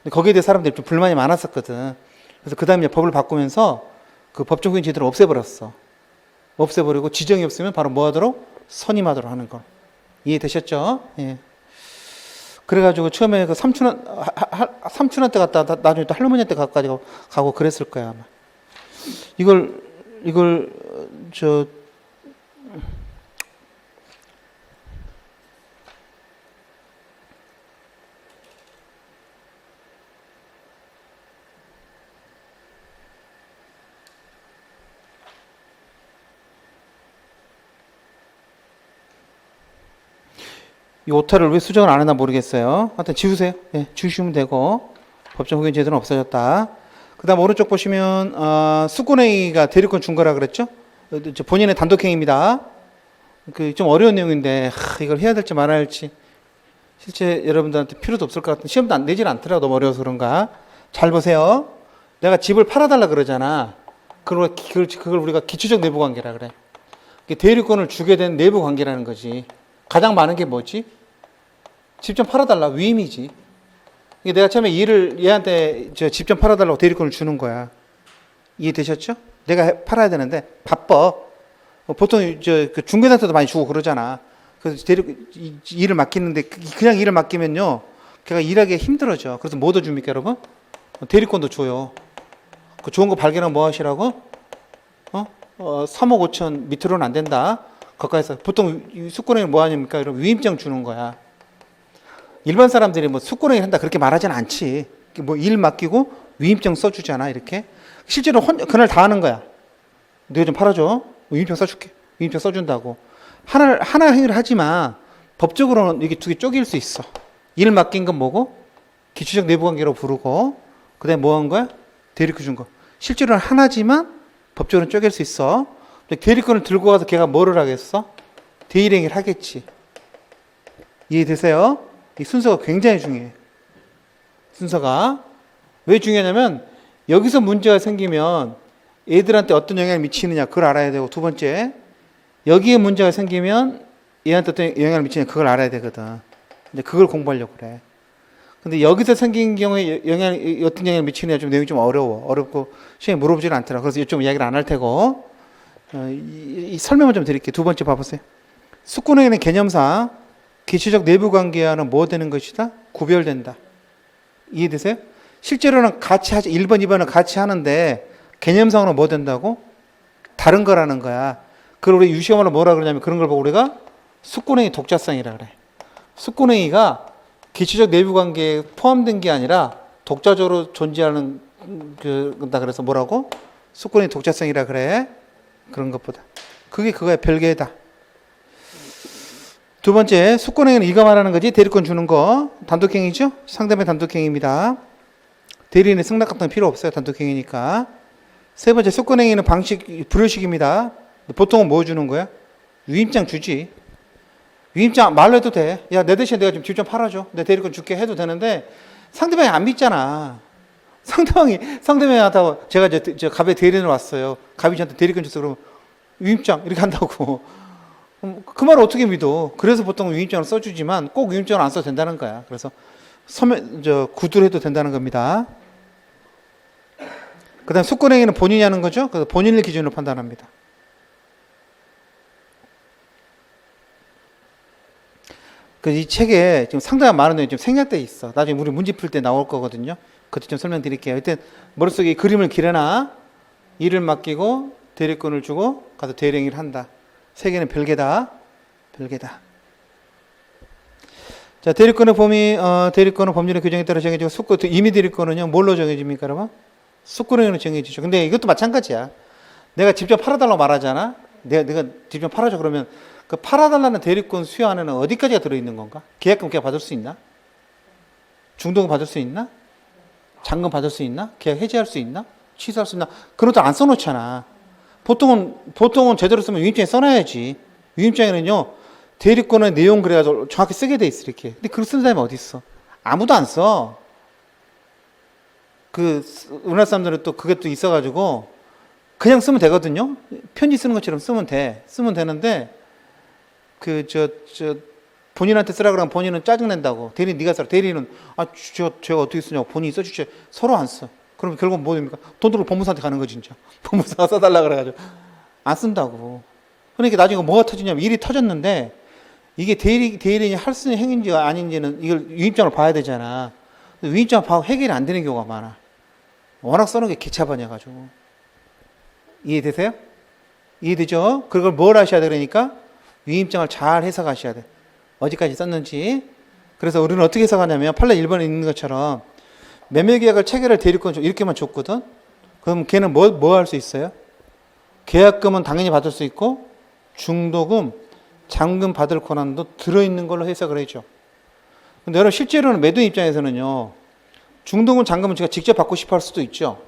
근데 거기에 대해 사람들이 좀 불만이 많았었거든. 그래서 그 다음에 법을 바꾸면서 그 법정 후견인 제도를 없애버렸어. 없애버리고 지정이 없으면 바로 뭐 하도록? 선임하도록 하는 거. 이해되셨죠? 예. 그래가지고 처음에 그 삼촌한테 갔다 나중에 또 할머니한테 가고 그랬을 거야, 아마. 이걸 이 오타를 왜 수정을 안 했나 모르겠어요. 하여튼 지우세요. 예, 지우시면 되고. 법정 후견 제도는 없어졌다. 그 다음 오른쪽 보시면 수권회의가 대리권 준 거라 그랬죠? 본인의 단독행위입니다. 그 좀 어려운 내용인데 이걸 해야 될지 말아야 할지 실제 여러분들한테 필요도 없을 것 같은, 시험도 내질 않더라고. 너무 어려워서 그런가. 잘 보세요. 내가 집을 팔아달라 그러잖아. 그걸 우리가 기초적 내부관계라 그래. 대리권을 주게 된 내부관계라는 거지. 가장 많은 게 뭐지? 집 좀 팔아달라. 위임이지. 내가 처음에 얘한테 집 좀 팔아달라고 대리권을 주는 거야. 이해되셨죠? 내가 팔아야 되는데 바빠. 보통 그 중개사한테도 많이 주고 그러잖아. 그래서 일을 맡기는데 그냥 일을 맡기면요. 걔가 일하기 힘들어져. 그래서 뭐 더 줍니까, 여러분? 대리권도 줘요. 그 좋은 거 발견하면 뭐 하시라고? 3억 5천 밑으로는 안 된다. 가까이서. 보통 숙고령이 뭐 하냐니까, 여러분, 위임장 주는 거야. 일반 사람들이 뭐 숙고령이 한다 그렇게 말하진 않지. 뭐 일 맡기고 위임장 써주잖아, 이렇게. 실제로 그날 다 하는 거야. 내가 좀 팔아줘. 위임장 써줄게. 위임장 써준다고. 하나 행위를 하지만 법적으로는 이게 두 개 쪼갤 수 있어. 일 맡긴 건 뭐고? 기초적 내부관계로 부르고, 그 다음에 뭐 한 거야? 대리권 준 거. 실제로는 하나지만 법적으로는 쪼갤 수 있어. 대리권을 들고 가서 걔가 뭐를 하겠어? 대일행위를 하겠지. 이해되세요? 이 순서가 굉장히 중요해. 순서가. 왜 중요하냐면, 여기서 문제가 생기면 애들한테 어떤 영향을 미치느냐, 그걸 알아야 되고, 두 번째, 여기에 문제가 생기면 얘한테 어떤 영향을 미치느냐, 그걸 알아야 되거든. 이제 그걸 공부하려고 그래. 근데 여기서 생긴 경우에 어떤 영향을 미치느냐 좀 내용이 좀 어렵고, 시험에 물어보지는 않더라. 그래서 좀 이야기를 안 할 테고, 이 설명을 좀 드릴게요. 두 번째 봐보세요. 숙고능에는 개념상 기초적 내부 관계와는 뭐 되는 것이다? 구별된다. 이해되세요? 실제로는 같이 하지, 1번, 2번은 같이 하는데, 개념상으로 뭐 된다고? 다른 거라는 거야. 그걸 우리 유시험으로 뭐라 그러냐면, 그런 걸 보고 우리가 숙고능의 독자성이라 그래. 숙고능이가 기초적 내부 관계에 포함된 게 아니라 독자적으로 존재하는 그다 그래서 뭐라고? 숙고능의 독자성이라 그래. 그런 것보다. 그게 그거야, 별개다. 두 번째, 숙고행위는 이거 말하는 거지. 대리권 주는 거. 단독행위죠? 상대방의 단독행위입니다. 대리인의 승낙 같은 건 필요 없어요. 단독행위니까. 세 번째, 숙고행위는 불효식입니다. 보통은 뭐 주는 거야? 위임장 주지. 위임장 말로 해도 돼. 야, 내 대신에 내가 좀 집 좀 팔아줘. 내 대리권 줄게 해도 되는데, 상대방이 안 믿잖아. 상대방이 하다가 제가 저 갑에 대리인으로 왔어요. 갑이 저한테 대리권 줬어. 그러면 위임장 이렇게 한다고. 그 말을 어떻게 믿어? 그래서 보통 위임장을 써주지만 꼭 위임장을 안 써도 된다는 거야. 그래서 구두를 해도 된다는 겁니다. 그 다음 숙고행위는 본인이 하는 거죠. 그래서 본인을 기준으로 판단합니다. 이 책에 지금 상당히 많은 내용이 좀 생략되어 있어. 나중에 우리 문제 풀 때 나올 거거든요. 그때 좀 설명드릴게요. 일단 머릿속에 이 그림을 그려놔. 일을 맡기고 대리권을 주고 가서 대리행위를 한다. 세 개는 별개다. 별개다. 자, 대리권의 범위, 대리권은 법률의 규정에 따라 정해지고, 임의 대리권은요, 뭘로 정해집니까, 여러분? 숙고령으로 정해지죠. 근데 이것도 마찬가지야. 내가 직접 팔아달라고 말하잖아? 내가 직접 팔아줘. 그러면 그 팔아달라는 대리권 수요 안에는 어디까지가 들어있는 건가? 계약금 걔가 받을 수 있나? 중도금 받을 수 있나? 잔금 받을 수 있나? 계약 해지할 수 있나? 취소할 수 있나? 그런 것도 안 써놓잖아. 보통은 제대로 쓰면 위임장에 써놔야지. 위임장에는요, 대리권의 내용 그래가지고 정확히 쓰게 돼 있어, 이렇게. 근데 그걸 쓰는 사람이 어디 있어? 아무도 안 써. 우리나라 사람들은 또 그게 또 있어가지고, 그냥 쓰면 되거든요? 편지 쓰는 것처럼 쓰면 돼. 쓰면 되는데, 본인한테 쓰라 그러면 본인은 짜증낸다고. 대리인 네가 써라. 대리인은, 제가 어떻게 쓰냐고. 본인이 써주지. 서로 안 써. 그럼 결국 뭐 됩니까? 돈 들고 법무사한테 가는 거지, 진짜. 법무사가 써달라 그래가지고. 안 쓴다고. 그러니까 나중에 뭐가 터지냐면 일이 터졌는데 이게 대리인이 할 수 있는 행위인지가 아닌지는 이걸 위임장을 봐야 되잖아. 위임장 봐도 해결이 안 되는 경우가 많아. 워낙 써놓은 게 개차반이어가지고. 이해되세요? 이해되죠? 그걸 뭘 하셔야 돼? 그러니까 위임장을 잘 해석하셔야 돼. 어디까지 썼는지. 그래서 우리는 어떻게 해석하냐면 판례 1번에 있는 것처럼 매매계약을 체결할 대리권 이렇게만 줬거든. 그럼 걔는 뭐 할 수 있어요? 계약금은 당연히 받을 수 있고 중도금, 잔금 받을 권한도 들어있는 걸로 해석을 해줘. 근데 여러분 실제로는 매도 입장에서는요, 중도금, 잔금은 제가 직접 받고 싶어 할 수도 있죠.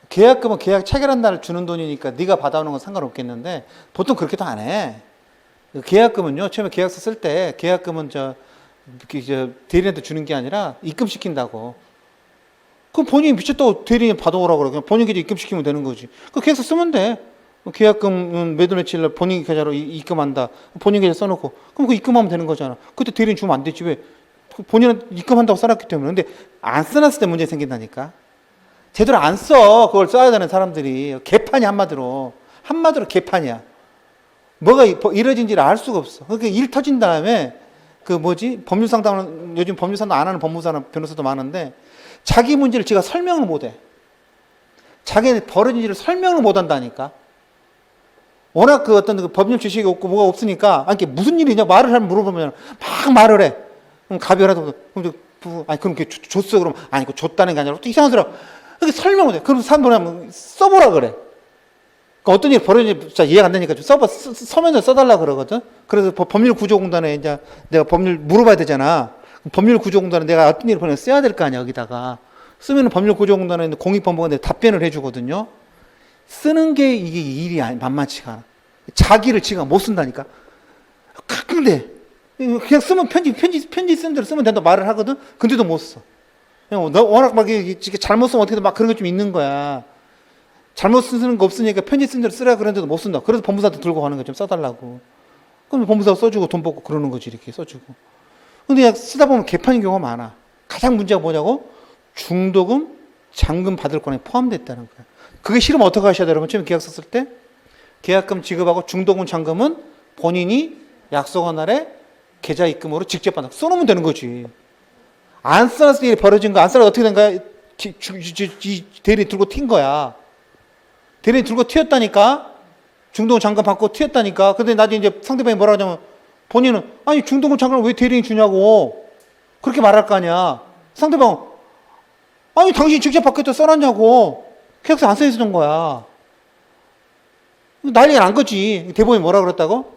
계약금은 계약 체결한 날 주는 돈이니까 네가 받아오는 건 상관없겠는데 보통 그렇게도 안 해. 계약금은요, 처음에 계약서 쓸 때 계약금은 대리인한테 주는 게 아니라 입금시킨다고. 그럼 본인이 미쳤다고 대리인 받아오라고 그래. 그냥 본인 계좌 입금시키면 되는 거지. 그 계약서 쓰면 돼. 계약금은 매도 며칠 날 본인 계좌로 입금한다. 본인 계좌 써놓고. 그럼 그 입금하면 되는 거잖아. 그때 대리인 주면 안 되지. 왜? 본인은 입금한다고 써놨기 때문에. 근데 안 써놨을 때 문제 생긴다니까. 제대로 안 써. 그걸 써야 되는 사람들이. 개판이 한마디로. 한마디로 개판이야. 뭐가 이뤄진지를 알 수가 없어. 그러니까 일 터진 다음에 법률 상담은 요즘 법률 상담 안 하는 법무사나 변호사도 많은데 자기 문제를 지가 설명을 못 해. 자기 벌어진 일을 설명을 못 한다니까. 워낙 어떤 법률 지식이 없고 뭐가 없으니까, 아니, 무슨 일이냐? 말을 물어보면 막 말을 해. 그럼 갑이 하나도, 아니, 그럼 줬어. 그럼, 아니, 그 줬다는 게 아니라 또 이상한 소리 하고. 그렇게 설명을 해. 그럼 사람들이 하면 써보라 그래. 그러니까 어떤 일이 벌어진지 이해가 안 되니까 좀 서면을 써달라 그러거든. 그래서 법률구조공단에 이제 내가 법률 물어봐야 되잖아. 법률구조공단에 내가 어떤 일을 벌어졌는지 써야 될 거 아니야, 여기다가. 쓰면 법률구조공단에 공익법무관에 답변을 해주거든요. 쓰는 게 이게 일이 만만치가 않아. 자기를 지가 못 쓴다니까. 근데 그냥 쓰면 편지 쓰는 대로 쓰면 된다 말을 하거든. 근데도 못 써. 너 워낙 막 잘못 쓰면 어떻게든 막 그런 게 좀 있는 거야. 잘못 쓰는 거 없으니까 편지 쓰는 대로 쓰라 그러는데도 못 쓴다. 그래서 법무사한테 들고 가는 거 좀 써달라고. 그럼 법무사가 써주고 돈 받고 그러는 거지, 이렇게 써주고. 근데 그냥 쓰다 보면 개판인 경우가 많아. 가장 문제가 뭐냐고? 중도금, 잔금 받을 거에 포함됐다는 거야. 그게 싫으면 어떻게 하셔야 돼요, 여러분? 처음에 계약서 쓸 때? 계약금 지급하고 중도금, 잔금은 본인이 약속한 날에 계좌 입금으로 직접 받아. 써놓으면 되는 거지. 안 써놨을 때 벌어진 거, 안 써놨을 때 어떻게 된 거야? 대리 들고 튄 거야. 대리 들고 튀었다니까? 중도금, 잔금 받고 튀었다니까? 근데 나중에 이제 상대방이 뭐라고 하냐면 본인은, 아니, 중도금, 잔금을 왜 대리인이 주냐고. 그렇게 말할 거 아니야. 상대방은, 아니, 당신이 직접 받겠다 써놨냐고. 계약서 안 써있었던 거야. 난리가 난 거지. 대법원이 뭐라 그랬다고?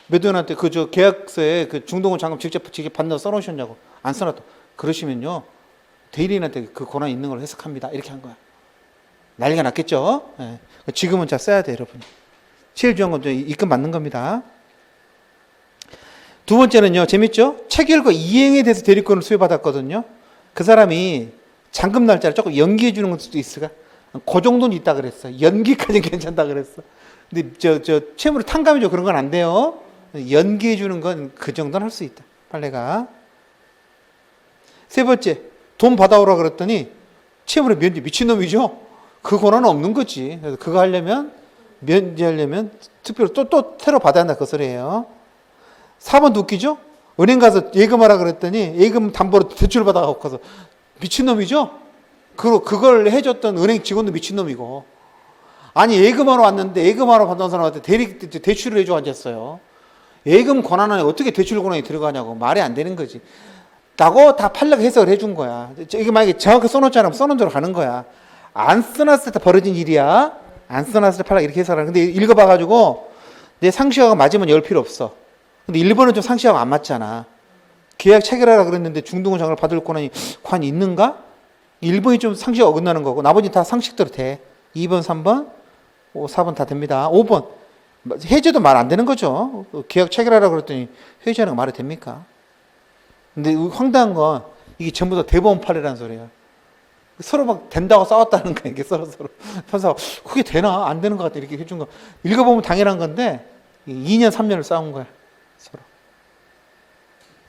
매도인한테 계약서에 중도금 잔금 직접 받는다고 써놓으셨냐고. 안 써놨다. 그러시면요, 대리인한테 그 권한이 있는 걸 해석합니다. 이렇게 한 거야. 난리가 났겠죠? 예. 지금은 잘 써야 돼, 여러분. 제일 중요한 건 입금 맞는 겁니다. 두 번째는요, 재밌죠? 체결과 이행에 대해서 대리권을 수여받았거든요. 그 사람이 잔금 날짜를 조금 연기해 주는 것도 있을까? 그 정도는 있다 그랬어. 연기까지는 괜찮다 그랬어. 근데 채무를 탕감해줘 그런 건 안 돼요. 연기해 주는 건 그 정도는 할 수 있다. 판례가. 세 번째, 돈 받아오라 그랬더니 채무를 면제, 미친놈이죠. 그 권한은 없는 거지. 그래서 그거 하려면 면제하려면 특별히 또 새로 받아야 한다 그 소리예요. 4번도 웃기죠? 은행 가서 예금하라 그랬더니 예금 담보로 대출 받아가고 가서 미친놈이죠? 그걸 해줬던 은행 직원도 미친놈이고. 아니, 예금하러 왔는데 예금하러 받는 사람한테 대출을 해줘 앉았어요. 예금 권한 안에 어떻게 대출 권한이 들어가냐고. 말이 안 되는 거지. 라고 다 판례가 해석을 해준 거야. 이게 만약에 정확히 써놓지 않으면 써놓은 대로 가는 거야. 안 써놨을 때 벌어진 일이야. 안 써놨을 때 판례가 이렇게 해석을 하는. 근데 읽어봐가지고 내 상식하고 맞으면 열 필요 없어. 근데 1번은 좀 상식하고 안 맞잖아. 계약 체결하라 그랬는데 중도금 잔금을 받을 권한이 있는가? 1번이 좀 상식 어긋나는 거고 나머지 다 상식대로 돼. 2번, 3번, 4번 다 됩니다. 5번 해제도 말 안 되는 거죠. 계약 체결하라 그랬더니 해제하는 거 말이 됩니까? 근데 황당한 건 이게 전부 다 대법원 판례라는 소리야. 서로 막 된다고 싸웠다는 거야. 이게 서로 판사가 그게 되나 안 되는 것 같아 이렇게 해준 거 읽어보면 당연한 건데 2년 3년을 싸운 거야 서로.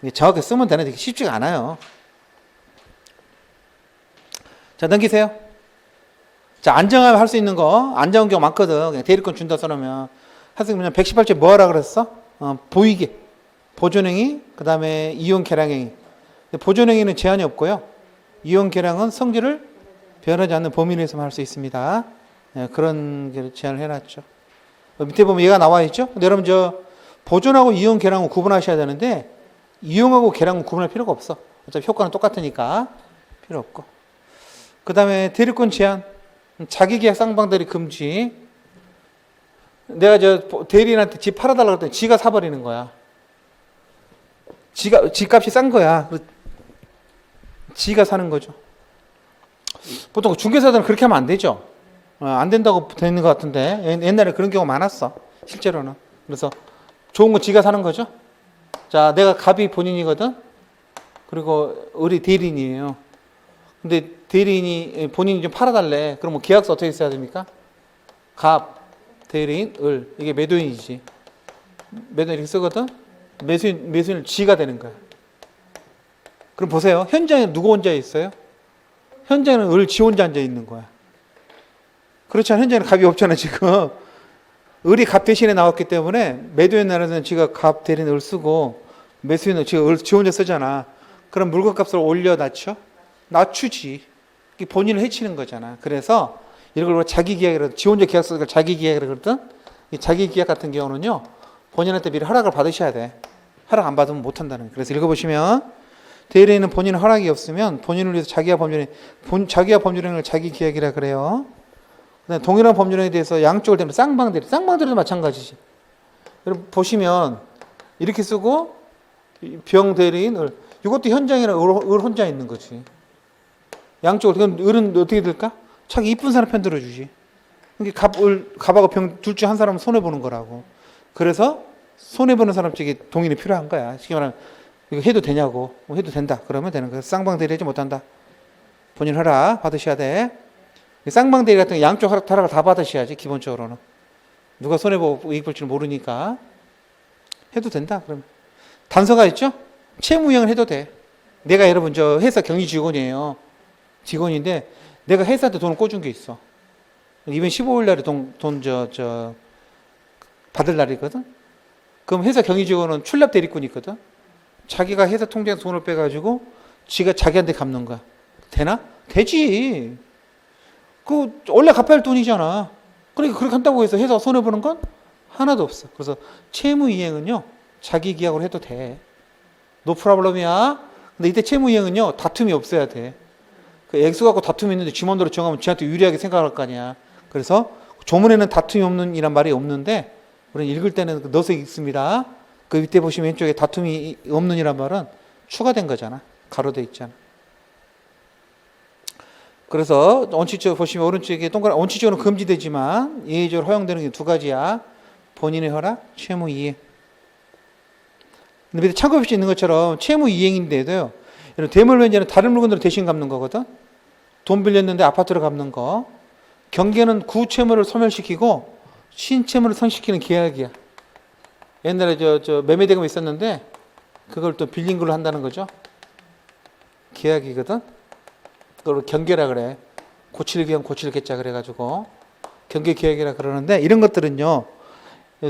이게 정확히 쓰면 되는데 쉽지가 않아요. 자, 넘기세요. 자, 안정하면 할 수 있는 거 안정한 경우 많거든. 그냥 대리권 준다 써놓으면 하여튼 118조에 뭐 하라 그랬어? 보이게 보존행위, 그 다음에 이용 개량행위. 보존행위는 제한이 없고요. 이용 개량은 성질을 변하지 않는 범위 내에서만 할 수 있습니다. 네, 그런 제한을 해놨죠. 밑에 보면 얘가 나와 있죠. 근데 여러분 보존하고 이용 개량은 구분하셔야 되는데 이용하고 개량은 구분할 필요가 없어. 어차피 효과는 똑같으니까 필요 없고. 그 다음에 대리권 제한, 자기계약 쌍방대리 금지. 내가 대리인한테 집 팔아달라고 했더니 지가 사버리는 거야. 집값이 싼 거야. 지가 사는 거죠. 보통 중개사들은 그렇게 하면 안 되죠. 안 된다고 되는 것 같은데 옛날에 그런 경우 많았어. 실제로는. 그래서 좋은 거 지가 사는 거죠. 자, 내가 갑이 본인이거든. 그리고 을이 대리인이에요. 근데 대리인이 본인이 좀 팔아달래. 그럼 계약서 어떻게 써야 됩니까? 갑, 대리인, 을. 이게 매도인이지. 매도인 이렇게 쓰거든. 매수인은 지가 되는 거야. 그럼 보세요. 현장에 누구 혼자 있어요? 현장에는 을 지 혼자 앉아 있는 거야. 그렇지 않아? 현장에는 갑이 없잖아 지금. 을이 갑 대신에 나왔기 때문에 매도인 날에는 지가 갑 대리는 을 쓰고 매수인은 지가 을 지 혼자 쓰잖아. 그럼 물건값을 올려 낮춰? 낮추지. 이게 본인을 해치는 거잖아. 그래서 이걸 우리가 자기 계약이라도 지 혼자 계약서를 자기 계약이라고 그러거든. 이 자기 계약 같은 경우는요. 본인한테 미리 허락을 받으셔야 돼. 허락 안 받으면 못 한다는 거예요. 그래서 읽어보시면 대리인은 본인 허락이 없으면 본인을 위해서 자기와 법률행위를 자기 계약이라 그래요. 그다음에 동일한 법률행위에 대해서 양쪽을 대면 쌍방대리. 쌍방대리도 마찬가지지. 여러분 보시면 이렇게 쓰고 병대리인 을. 이것도 현장이라 을 혼자 있는 거지. 양쪽을. 그럼 을은 어떻게 될까? 자기 이쁜 사람 편 들어주지. 그러니까 갑하고 병 둘 중 한 사람은 손해보는 거라고. 그래서 손해보는 사람 쪽에 동의는 필요한 거야. 쉽게 말하면 이거 해도 되냐고. 해도 된다. 그러면 되는 거야. 쌍방대리하지 못한다. 본인 허락 받으셔야 돼. 쌍방대리 같은 거 양쪽 허락을 다 받으셔야지. 기본적으로는. 누가 손해보고 이익 볼지는 모르니까. 해도 된다. 그러면. 단서가 있죠? 채무이행을 해도 돼. 내가 여러분 저 회사 경리 직원이에요. 직원인데 내가 회사한테 돈을 꿔준 게 있어. 이번 15일 날에 돈 받을 날이거든. 그럼 회사 경리 직원은 출납 대리꾼이 있거든. 자기가 회사 통장에서 돈을 빼가지고 지가 자기한테 갚는 거야. 되나? 되지. 그 원래 갚아야 할 돈이잖아. 그러니까 그렇게 한다고 해서 회사가 손해보는 건 하나도 없어. 그래서 채무이행은요. 자기 계약으로 해도 돼. 노 프라블럼이야. 근데 이때 채무이행은요. 다툼이 없어야 돼. 그 액수 갖고 다툼이 있는데 쥐맘대로 정하면 쥐한테 유리하게 생각할 거 아니야. 그래서 조문에는 다툼이 없는 이란 말이 없는데 우리는 읽을 때는 넣어서 읽습니다. 그 밑에 보시면 왼쪽에 다툼이 없는 이란 말은 추가된 거잖아. 가로돼 있잖아. 그래서 원칙적으로 보시면 오른쪽에 동그란 원칙적으로 금지되지만 예외적으로 허용되는 게 두 가지야. 본인의 허락, 채무이행. 근데 밑에 참고표시 있는 것처럼 채무이행인데도요. 대물변제는 다른 물건들을 대신 갚는 거거든. 돈 빌렸는데 아파트로 갚는 거. 경계는 구채무를 소멸시키고 신채무를 성시키는 계약이야. 옛날에 매매대금 있었는데 그걸 또 빌린 걸로 한다는 거죠. 계약이거든. 그걸 경계라 그래. 고칠기한 고칠겠자 그래가지고 경계 계약이라 그러는데 이런 것들은요.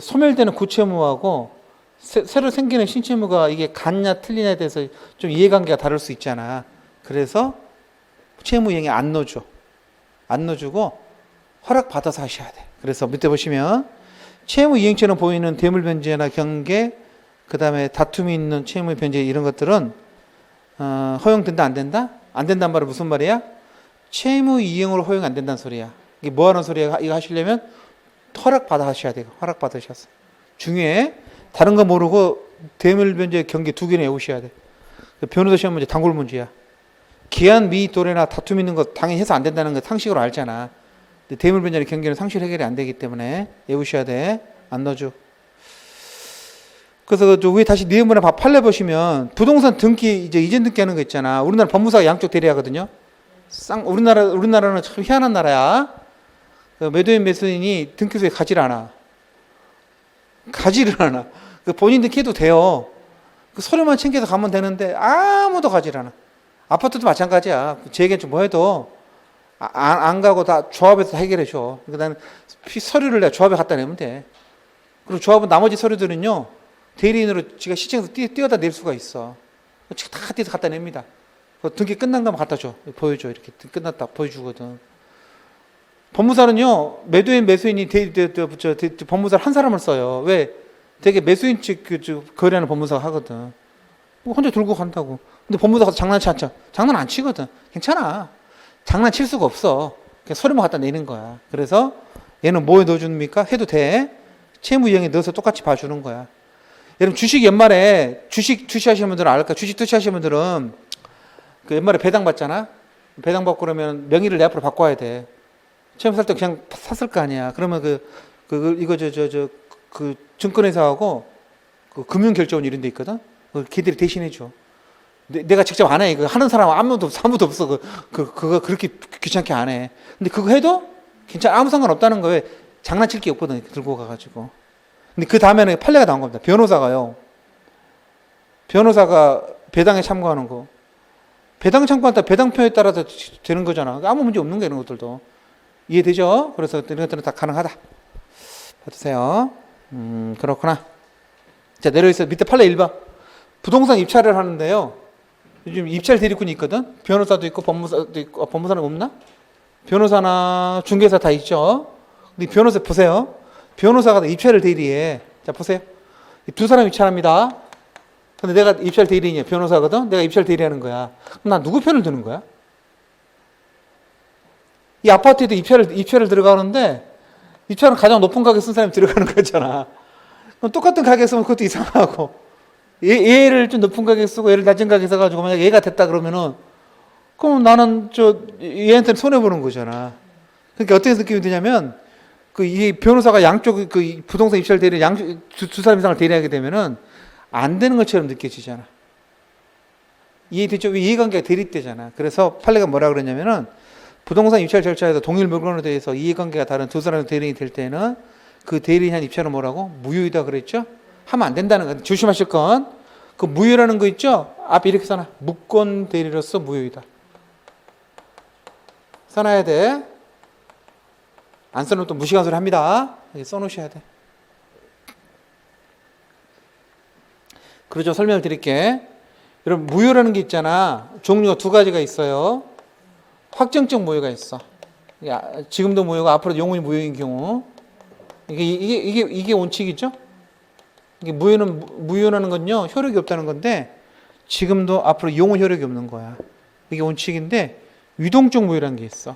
소멸되는 구채무하고 새로 생기는 신채무가 이게 같냐 틀리냐에 대해서 좀 이해관계가 다를 수 있잖아. 그래서 채무이행에 안 넣어줘. 안 넣어주고 허락받아서 하셔야 돼. 그래서 밑에 보시면 채무이행처럼 보이는 대물변제나 경계, 그 다음에 다툼이 있는 채무변제 이런 것들은 허용된다 안 된다? 안 된다는 말은 무슨 말이야? 채무이행으로 허용 안 된다는 소리야. 이게 뭐 하는 소리야? 이거 하시려면 허락받아 하셔야 돼요. 허락받으셔서. 중요해. 다른 거 모르고 대물변제 경계 두 개는 외우셔야 돼. 변호사 시험 문제 단골 문제야. 기한 미입 도래나 다툼 있는 거 당연히 해서 안 된다는 거 상식으로 알잖아. 근데 대물변제의 경계는 상식 해결이 안 되기 때문에 외우셔야 돼. 안 넣어줘. 그래서 저 위에 다시 내용문에 판례 보시면 부동산 등기 이제 이전 등기하는 거 있잖아. 우리나라 법무사가 양쪽 대리하거든요. 우리나라는 참 희한한 나라야. 매도인 매수인이 등기소에 가지를 않아. 가지를 않아. 본인 등기해도 돼요. 그 서류만 챙겨서 가면 되는데 아무도 가지를 않아. 아파트도 마찬가지야. 재개축 뭐 해도 안 가고 다 조합에서 해결해 줘. 그러니까 나는 서류를 내가 조합에 갖다 내면 돼. 그리고 조합은 나머지 서류들은요. 대리인으로 지가 시청에서 뛰어다 낼 수가 있어. 다 뛰어서 갖다 냅니다. 등기 끝난 거만 갖다 줘. 보여줘. 이렇게 끝났다 보여주거든. 법무사는요. 매도인 매수인이 법무사를 한 사람을 써요. 왜? 되게 매수인 측 거래하는 법무사가 하거든. 혼자 들고 간다고. 근데 법무사가 장난치 않죠. 장난 안 치거든. 괜찮아. 장난칠 수가 없어. 그냥 서류만 갖다 내는 거야. 그래서 얘는 뭐에 넣어줍니까? 해도 돼. 채무이행에 넣어서 똑같이 봐주는 거야. 여러분 주식 연말에 주식 투시하시는 분들은 알까? 주식 투시하시는 분들은 그 연말에 배당 받잖아. 배당 받고 그러면 명의를 내 앞으로 바꿔야 돼. 처음 살 때 그냥 샀을 거 아니야. 그러면 그 증권회사하고 그 금융결제원 이런 데 있거든. 걔들이 대신해 줘. 내가 직접 안 해. 이거 하는 사람 아무도 없어. 그거 그렇게 귀찮게 안 해. 근데 그거 해도 괜찮아. 아무 상관 없다는 거예요. 장난칠 게 없거든. 들고 가가지고. 근데 그 다음에는 판례가 나온 겁니다. 변호사가 배당에 참고하는 거. 배당 참고한다. 배당표에 따라서 되는 거잖아. 아무 문제 없는 게 이런 것들도. 이해되죠? 그래서 이런 것들은 다 가능하다. 봐주세요. 그렇구나. 자, 내려있어. 밑에 판례 1번. 부동산 입찰을 하는데요. 요즘 입찰 대리꾼이 있거든. 변호사도 있고 법무사도 있고. 법무사는 없나? 변호사나 중개사 다 있죠. 근데 변호사 보세요. 변호사가 입찰을 대리해. 자, 보세요. 두 사람 입찰합니다. 근데 내가 입찰 대리인이야. 변호사거든. 내가 입찰 대리하는 거야. 그럼 난 누구 편을 드는 거야? 이 아파트에도 입찰을 들어가는데 입찰은 가장 높은 가격 쓴 사람이 들어가는 거잖아. 그럼 똑같은 가격 쓰면 그것도 이상하고 얘를 좀 높은 가격 쓰고 얘를 낮은 가격 써가지고 만약 얘가 됐다 그러면은 그럼 나는 얘한테는 손해보는 거잖아. 그러니까 어떤 느낌이 드냐면 이 변호사가 양쪽 부동산 입찰 대리 두 사람 이상을 대리하게 되면은 안 되는 것처럼 느껴지잖아. 이해되죠? 이해관계가 대립되잖아. 그래서 판례가 뭐라 그러냐면은 부동산 입찰 절차에서 동일 물건에 대해서 이해관계가 다른 두 사람의 대리인이 될 때는 그 대리인한 입찰은 뭐라고? 무효이다 그랬죠? 하면 안 된다는 거. 조심하실 건 그 무효라는 거 있죠? 앞에 이렇게 써놔. 무권 대리로서 무효이다. 써놔야 돼. 안 써놓으면 또 무시간 소리 합니다. 써놓으셔야 돼. 그러죠. 설명을 드릴게. 여러분 무효라는 게 있잖아. 종류가 두 가지가 있어요. 확정적 무효가 있어. 지금도 무효가 앞으로 영원히 무효인 경우. 이게 원칙이죠. 이게 무효라는 건요 효력이 없다는 건데 지금도 앞으로 영원 효력이 없는 거야. 이게 원칙인데 유동적 무효라는 게 있어.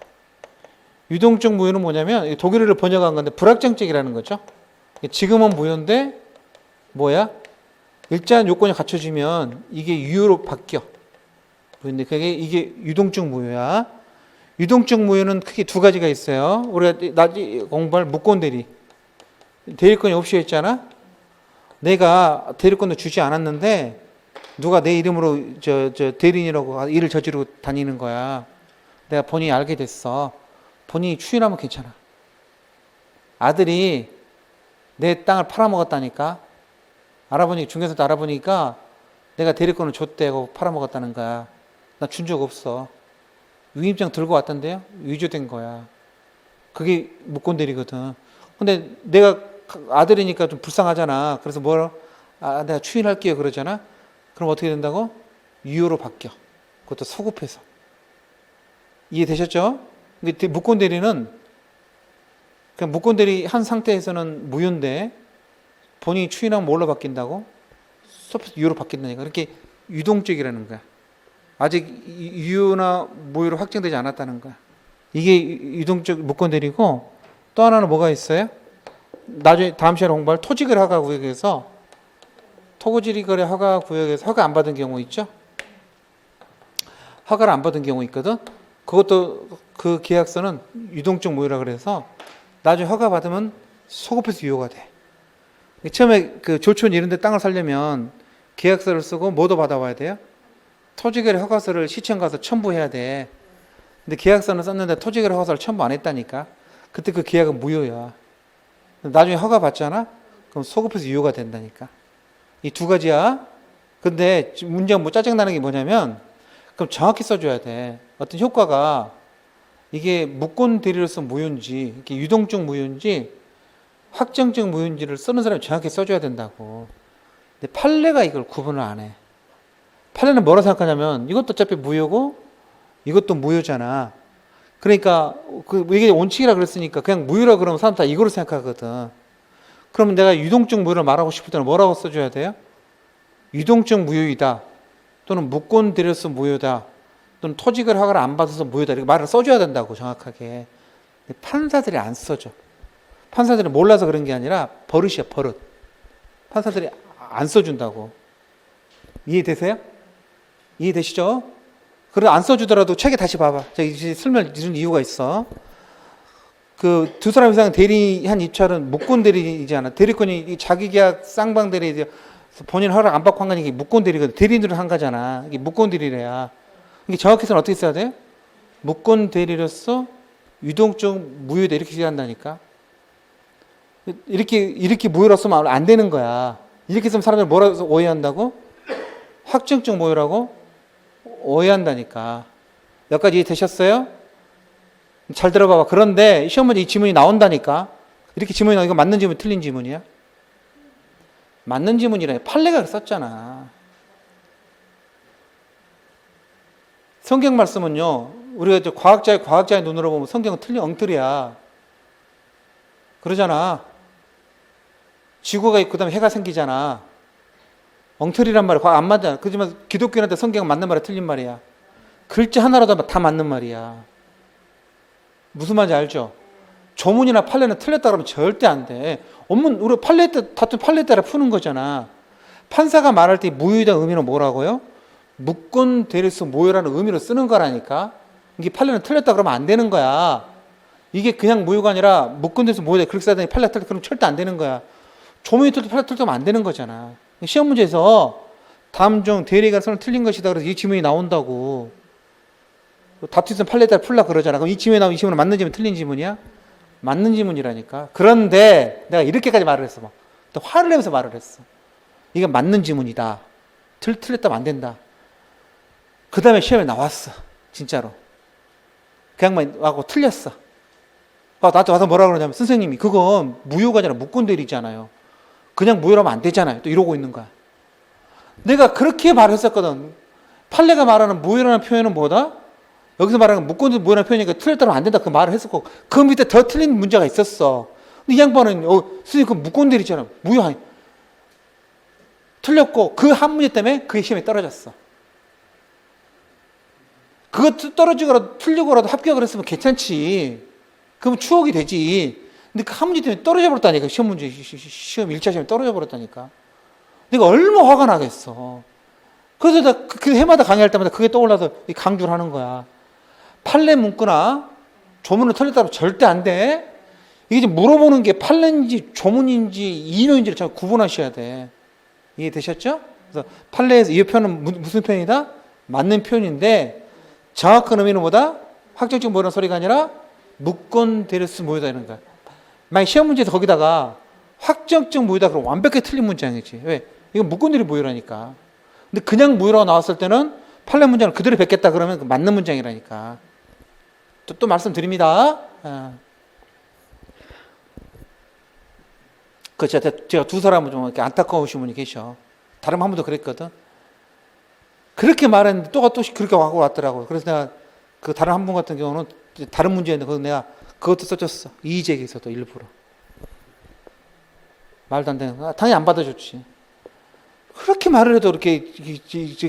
유동적 무효는 뭐냐면 독일어를 번역한 건데 불확정적이라는 거죠. 지금은 무효인데 뭐야? 일정한 요건이 갖춰지면 이게 유효로 바뀌어. 근데 이게 유동적 무효야. 유동적 무효는 크게 두 가지가 있어요. 우리가 나중에 공부할 무권 대리. 대리권이 없이 했잖아. 내가 대리권도 주지 않았는데 누가 내 이름으로 대리인이라고 일을 저지르고 다니는 거야. 내가 본인이 알게 됐어. 본인이 추인하면 괜찮아. 아들이 내 땅을 팔아먹었다니까. 중개사도 알아보니까 내가 대리권을 줬대고 팔아먹었다는 거야. 나 준 적 없어. 위임장 들고 왔던데요. 위조된 거야. 그게 무권 대리거든. 근데 내가 아들이니까 좀 불쌍하잖아. 그래서 내가 추인할게요 그러잖아. 그럼 어떻게 된다고? 유효로 바뀌어. 그것도 소급해서. 이해되셨죠? 근데 무권 대리는 그냥 무권 대리 한 상태에서는 무효인데 본인이 추인하면 뭘로 바뀐다고? 소급해서 유효로 바뀐다니까. 그렇게 유동적이라는 거야. 아직 유효나 무효로 확정되지 않았다는 거야. 이게 유동적 무권 대리고 또 하나는 뭐가 있어요? 나중에 다음 시간에 공부할 토지거래 허가 구역에서 토지거래 허가 구역에서 허가 안 받은 경우 있죠? 허가를 안 받은 경우 있거든? 그것도 그 계약서는 유동적 무효라 그래서 나중에 허가 받으면 소급해서 유효가 돼. 처음에 그 조촌 이런 데 땅을 살려면 계약서를 쓰고 뭐도 받아와야 돼요? 토지거래 허가서를 시청 가서 첨부해야 돼. 근데 계약서는 썼는데 토지거래 허가서를 첨부 안 했다니까. 그때 그 계약은 무효야. 나중에 허가 받잖아? 그럼 소급해서 유효가 된다니까. 이 두 가지야. 근데 문제가 짜증나는 게 뭐냐면 그럼 정확히 써줘야 돼. 어떤 효과가 이게 무권 대리로서 무효인지 이게 유동적 무효인지 확정적 무효인지를 쓰는 사람이 정확히 써줘야 된다고. 근데 판례가 이걸 구분을 안 해. 판례는 뭐라 생각하냐면 이것도 어차피 무효고 이것도 무효잖아. 그러니까 이게 원칙이라 그랬으니까 그냥 무효라 그러면 사람 다 이거로 생각하거든. 그러면 내가 유동적 무효를 말하고 싶을 때는 뭐라고 써줘야 돼요? 유동적 무효이다. 또는 무권 대리로서 무효다. 또는 토지거래 허가를 안 받아서 무효다. 이렇게 말을 써줘야 된다고 정확하게. 근데 판사들이 안 써줘. 판사들이 몰라서 그런 게 아니라 버릇이야 버릇. 판사들이 안 써준다고. 이해되세요? 이해되시죠? 그래도 안 써주더라도 책에 다시 봐봐. 제가 이제 설명을 드린 이유가 있어. 그 두 사람 이상 대리한 입찰은 무권 대리이지 않아. 대리권이 자기 계약 쌍방 대리 본인 허락 안 받고 한 거니 이게 무권 대리거든. 대리인으로 한 거잖아. 이게 무권 대리래야. 이게 정확히서는 어떻게 써야 돼? 무권 대리로서 유동적 무효다 이렇게 얘기한다니까. 이렇게 무효로 쓰면 안 되는 거야. 이렇게 쓰면 사람들이 뭐라고 오해한다고? 확정적 무효라고 오해한다니까. 여기까지 이해되셨어요? 잘 들어봐봐. 그런데 시험 문제 이 지문이 나온다니까. 이렇게 지문이 나오고, 이거 맞는 지문, 틀린 지문이야? 맞는 지문이라 판례가 썼잖아. 성경 말씀은요, 우리가 이제 과학자의 눈으로 보면 성경은 틀린 엉터리야. 그러잖아. 지구가 있고, 그 다음에 해가 생기잖아. 엉터리란 말이 과학 안 맞잖아. 그렇지만 기독교인한테 성경은 맞는 말이야, 틀린 말이야. 글자 하나라도 다 맞는 말이야. 무슨 말인지 알죠? 조문이나 판례는 틀렸다 그러면 절대 안 돼. 우리 판례 때, 다툰 판례 따라 푸는 거잖아. 판사가 말할 때 무효의 의미는 뭐라고요? 무권 대리수 무효라는 의미로 쓰는 거라니까. 이게 판례는 틀렸다 그러면 안 되는 거야. 이게 그냥 무효가 아니라 무권 대리수 무효다 그렇게 써야 되니 판례 틀렸다 그러면 절대 안 되는 거야. 조문이 틀렸다 판례 틀렸다 안 되는 거잖아. 시험 문제에서 다음 중 대리가 선을 틀린 것이다 그래서 이 지문이 나온다고. 다투선 판례 따라 풀라 그러잖아. 그럼 이 지문에 나오면 이 지문은 맞는 지문 틀린 지문이야? 맞는 지문이라니까. 그런데 내가 이렇게까지 말을 했어. 막. 또 화를 내면서 말을 했어. 이게 맞는 지문이다. 틀렸다면 안 된다. 그 다음에 시험에 나왔어. 진짜로. 그 양반이 와고 틀렸어. 나한테 와서 뭐라 그러냐면 선생님이 그건 무효가 아니라 무권대리잖아요. 그냥 무효라면 안 되잖아요. 또 이러고 있는 거야. 내가 그렇게 말했었거든. 판례가 말하는 무효라는 표현은 뭐다? 여기서 말하는 무권대리 무효라는 표현이니까 틀렸다면 안 된다. 그 말을 했었고 그 밑에 더 틀린 문제가 있었어. 근데 이 양반은 선생님 그 무권대리잖아. 무효 아니. 틀렸고 그 한 문제 때문에 그게 시험에 떨어졌어. 그것 떨어지거라도 틀리고라도 합격을 했으면 괜찮지. 그러면 추억이 되지. 근데 그 한 문제 때문에 떨어져 버렸다니까. 시험 문제, 시험 1차 시험에 떨어져 버렸다니까. 내가 얼마나 화가 나겠어. 그래서 나 그 해마다 강의할 때마다 그게 떠올라서 강조를 하는 거야. 판례 문구나 조문을 틀렸다면 절대 안 돼. 이게 지금 물어보는 게 판례인지 조문인지 인용인지를 잘 구분하셔야 돼. 이해되셨죠? 그래서 판례에서 이 표현은 무슨 표현이다? 맞는 표현인데 정확한 의미는 뭐다? 확정적 무효라는 소리가 아니라 무권 대리수 무효다 이런 거야. 만약 시험 문제에서 거기다가 확정적 무효다 그러면 완벽히 틀린 문장이지. 왜? 이건 무권 대리 무효라니까. 근데 그냥 무효라고 나왔을 때는 판례 문장을 그대로 뱉겠다 그러면 맞는 문장이라니까. 또 말씀드립니다. 제가 두 사람은 좀 이렇게 안타까우신 분이 계셔. 다른 한 분도 그랬거든. 그렇게 말했는데 또 그렇게 하고 왔더라고요. 그래서 내가 그 다른 한 분 같은 경우는 다른 문제인데 그거 내가 그것도 써줬어. 이의제기에서도 일부러. 말도 안 되는 거. 당연히 안 받아줬지. 그렇게 말을 해도 이렇게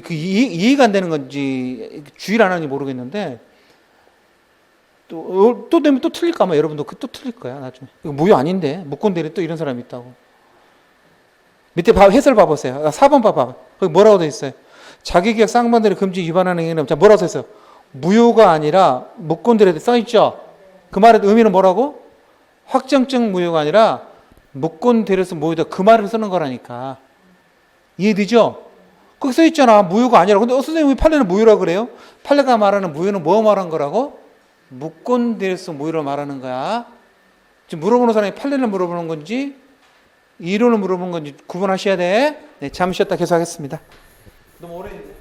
그 이해가 안 되는 건지 주의를 안 하는지 모르겠는데 또 되면 또 틀릴까 아마 여러분도 또 틀릴 거야 나중에. 이거 무효 아닌데 무권대리 또 이런 사람이 있다고. 밑에 해설 봐보세요. 4번 봐봐. 거기 뭐라고 돼 있어요? 자기계약 쌍방대리 금지 위반하는 행위는 뭐라고 써 있어요? 무효가 아니라 무권대리에 써 있죠. 그 말의 의미는 뭐라고? 확정적 무효가 아니라 무권대리에서 무효다. 그 말을 쓰는 거라니까. 이해되죠? 거기 써 있잖아. 무효가 아니라. 근데 선생님이 판례는 무효라고 그래요? 판례가 말하는 무효는 뭐 말한 거라고? 무권대리에서 무효를 말하는 거야. 지금 물어보는 사람이 판례를 물어보는 건지 이론을 물어보는 건지 구분하셔야 돼. 네, 잠시 쉬었다 계속하겠습니다. 너무 오래 했네.